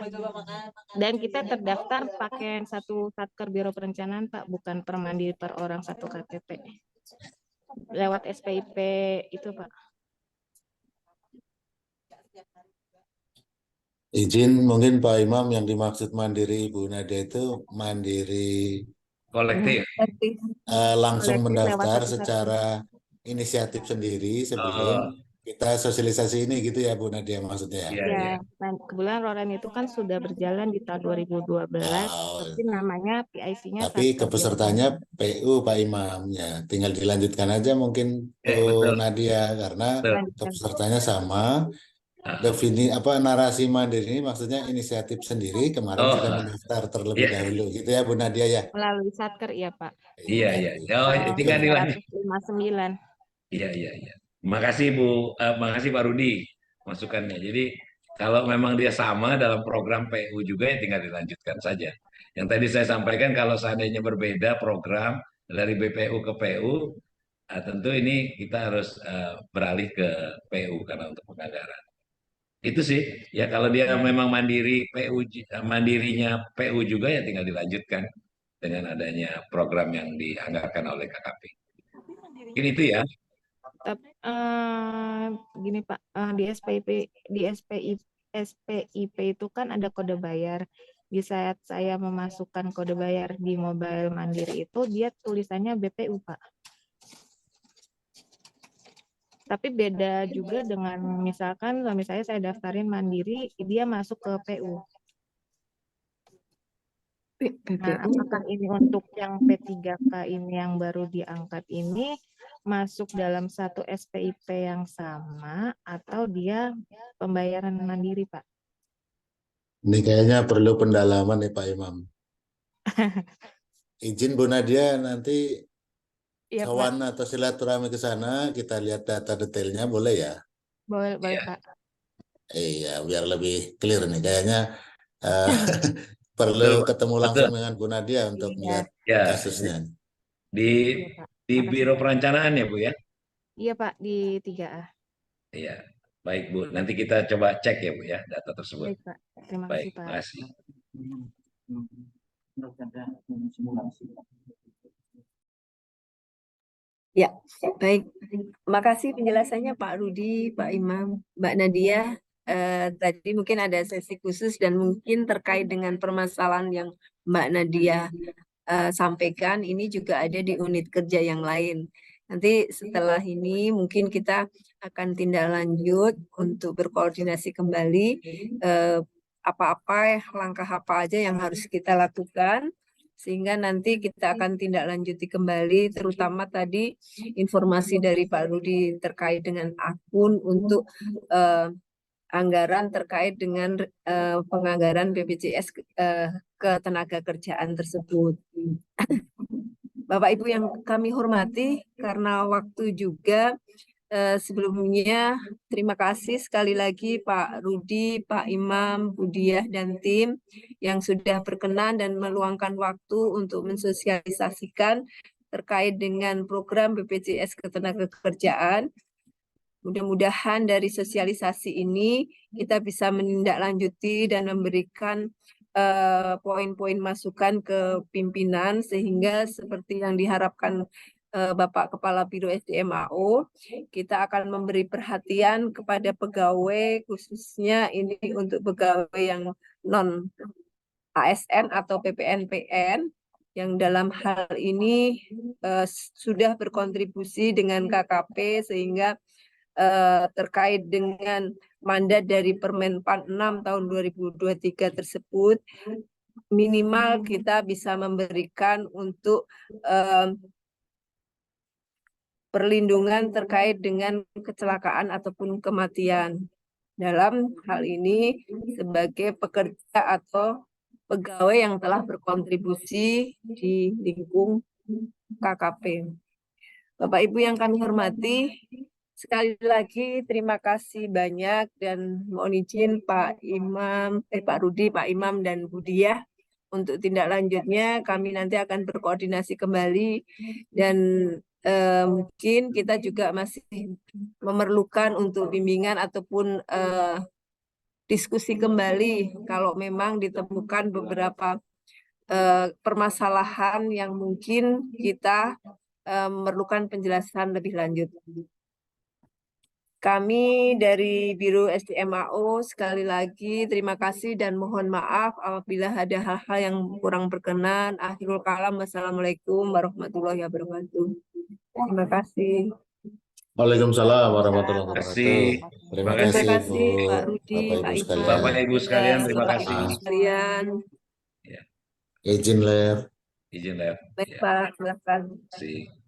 Dan kita terdaftar pakai satu Satker Biro Perencanaan Pak, bukan per mandiri per orang satu KTP. Lewat SPIP itu Pak. Izin mungkin Pak Imam, yang dimaksud mandiri Ibu Nadia itu mandiri kolektif. Langsung Kolektif mendaftar lewat secara inisiatif sendiri sebelum kita sosialisasi ini gitu ya Bu Nadia maksudnya ya? Ya, nah, kebetulan Roren itu kan sudah berjalan di tahun 2012, tapi namanya PIC-nya Tapi kepesertanya PU Pak Imam ya, tinggal dilanjutkan aja mungkin Bu Nadia karena kepesertanya sama. Narasi mandiri ini maksudnya inisiatif sendiri, kemarin sudah mendaftar terlebih dahulu gitu ya Bu Nadia ya? Melalui Satker iya Pak. Iya. Tinggal dilanjut. 59. Iya. Makasih Bu, makasih Pak Rudi masukannya. Jadi kalau memang dia sama dalam program PU juga ya tinggal dilanjutkan saja. Yang tadi saya sampaikan kalau seandainya berbeda program dari BPU ke PU, tentu ini kita harus beralih ke PU karena untuk penganggaran. Itu sih ya kalau dia memang mandirinya PU juga ya tinggal dilanjutkan dengan adanya program yang dianggarkan oleh KKP. Mungkin itu ya. Gini Pak, di SPIP itu kan ada kode bayar. Di saat saya memasukkan kode bayar di mobile mandiri itu dia tulisannya BPU Pak. Tapi beda juga dengan misalkan kalau misalnya saya daftarin mandiri, dia masuk ke PU. Nah, apakah ini untuk yang P3K ini yang baru diangkat ini masuk dalam satu SPIP yang sama atau dia pembayaran mandiri, Pak? Ini kayaknya perlu pendalaman nih Pak Imam. Izin Bu Nadia nanti ya, kawan Pak, atau silaturahmi ke sana, kita lihat data detailnya boleh ya? Boleh Pak. Iya, biar lebih clear nih. Kayaknya perlu ketemu langsung dengan Bu Nadia untuk melihat kasusnya. Di Biro Perencanaan ya Bu ya? Iya Pak, di 3A. Iya, baik Bu. Nanti kita coba cek ya Bu ya data tersebut. Baik Pak, terima kasih Pak. Terima kasih. Ya, baik. Makasih penjelasannya Pak Rudi, Pak Imam, Mbak Nadia. Tadi mungkin ada sesi khusus dan mungkin terkait dengan permasalahan yang Mbak Nadia sampaikan, ini juga ada di unit kerja yang lain. Nanti setelah ini mungkin kita akan tindak lanjut untuk berkoordinasi kembali langkah apa aja yang harus kita lakukan, sehingga nanti kita akan tindak lanjuti kembali, terutama tadi informasi dari Pak Rudi terkait dengan akun untuk anggaran terkait dengan penganggaran BPJS Ketenagakerjaan tersebut. Bapak Ibu yang kami hormati, karena waktu juga Sebelumnya, terima kasih sekali lagi Pak Rudi, Pak Imam, Bu Diah, dan tim yang sudah berkenan dan meluangkan waktu untuk mensosialisasikan terkait dengan program BPJS Ketenagakerjaan. Mudah-mudahan dari sosialisasi ini kita bisa menindaklanjuti dan memberikan poin-poin masukan ke pimpinan sehingga seperti yang diharapkan Bapak Kepala Biro SDM AO, kita akan memberi perhatian kepada pegawai, khususnya ini untuk pegawai yang non ASN atau PPNPN, yang dalam hal ini sudah berkontribusi dengan KKP sehingga terkait dengan mandat dari Permen 46 tahun 2023 tersebut, minimal kita bisa memberikan untuk perlindungan terkait dengan kecelakaan ataupun kematian. Dalam hal ini sebagai pekerja atau pegawai yang telah berkontribusi di lingkung KKP. Bapak Ibu yang kami hormati, sekali lagi terima kasih banyak dan mohon izin Pak Imam, Pak Rudi, Pak Imam dan Bu Diah. Untuk tindak lanjutnya kami nanti akan berkoordinasi kembali dan mungkin kita juga masih memerlukan untuk bimbingan ataupun diskusi kembali kalau memang ditemukan beberapa permasalahan yang mungkin kita memerlukan penjelasan lebih lanjut. Kami dari Biro SDM AO sekali lagi terima kasih dan mohon maaf apabila ada hal-hal yang kurang berkenan. Akhirul kalam, wassalamualaikum warahmatullahi wabarakatuh. Terima kasih. Waalaikumsalam warahmatullahi Terima kasih. wabarakatuh. Terima Terima kasih, kasih Bu, Pak Rudi, Bapak Pak Ibu Imam, sekalian. Bapak Ibu sekalian, terima Bapak kasih. Ibu sekalian. Izin, Ler. Izin, Ler. Baik Ya, Pak, silakan. terima kasih.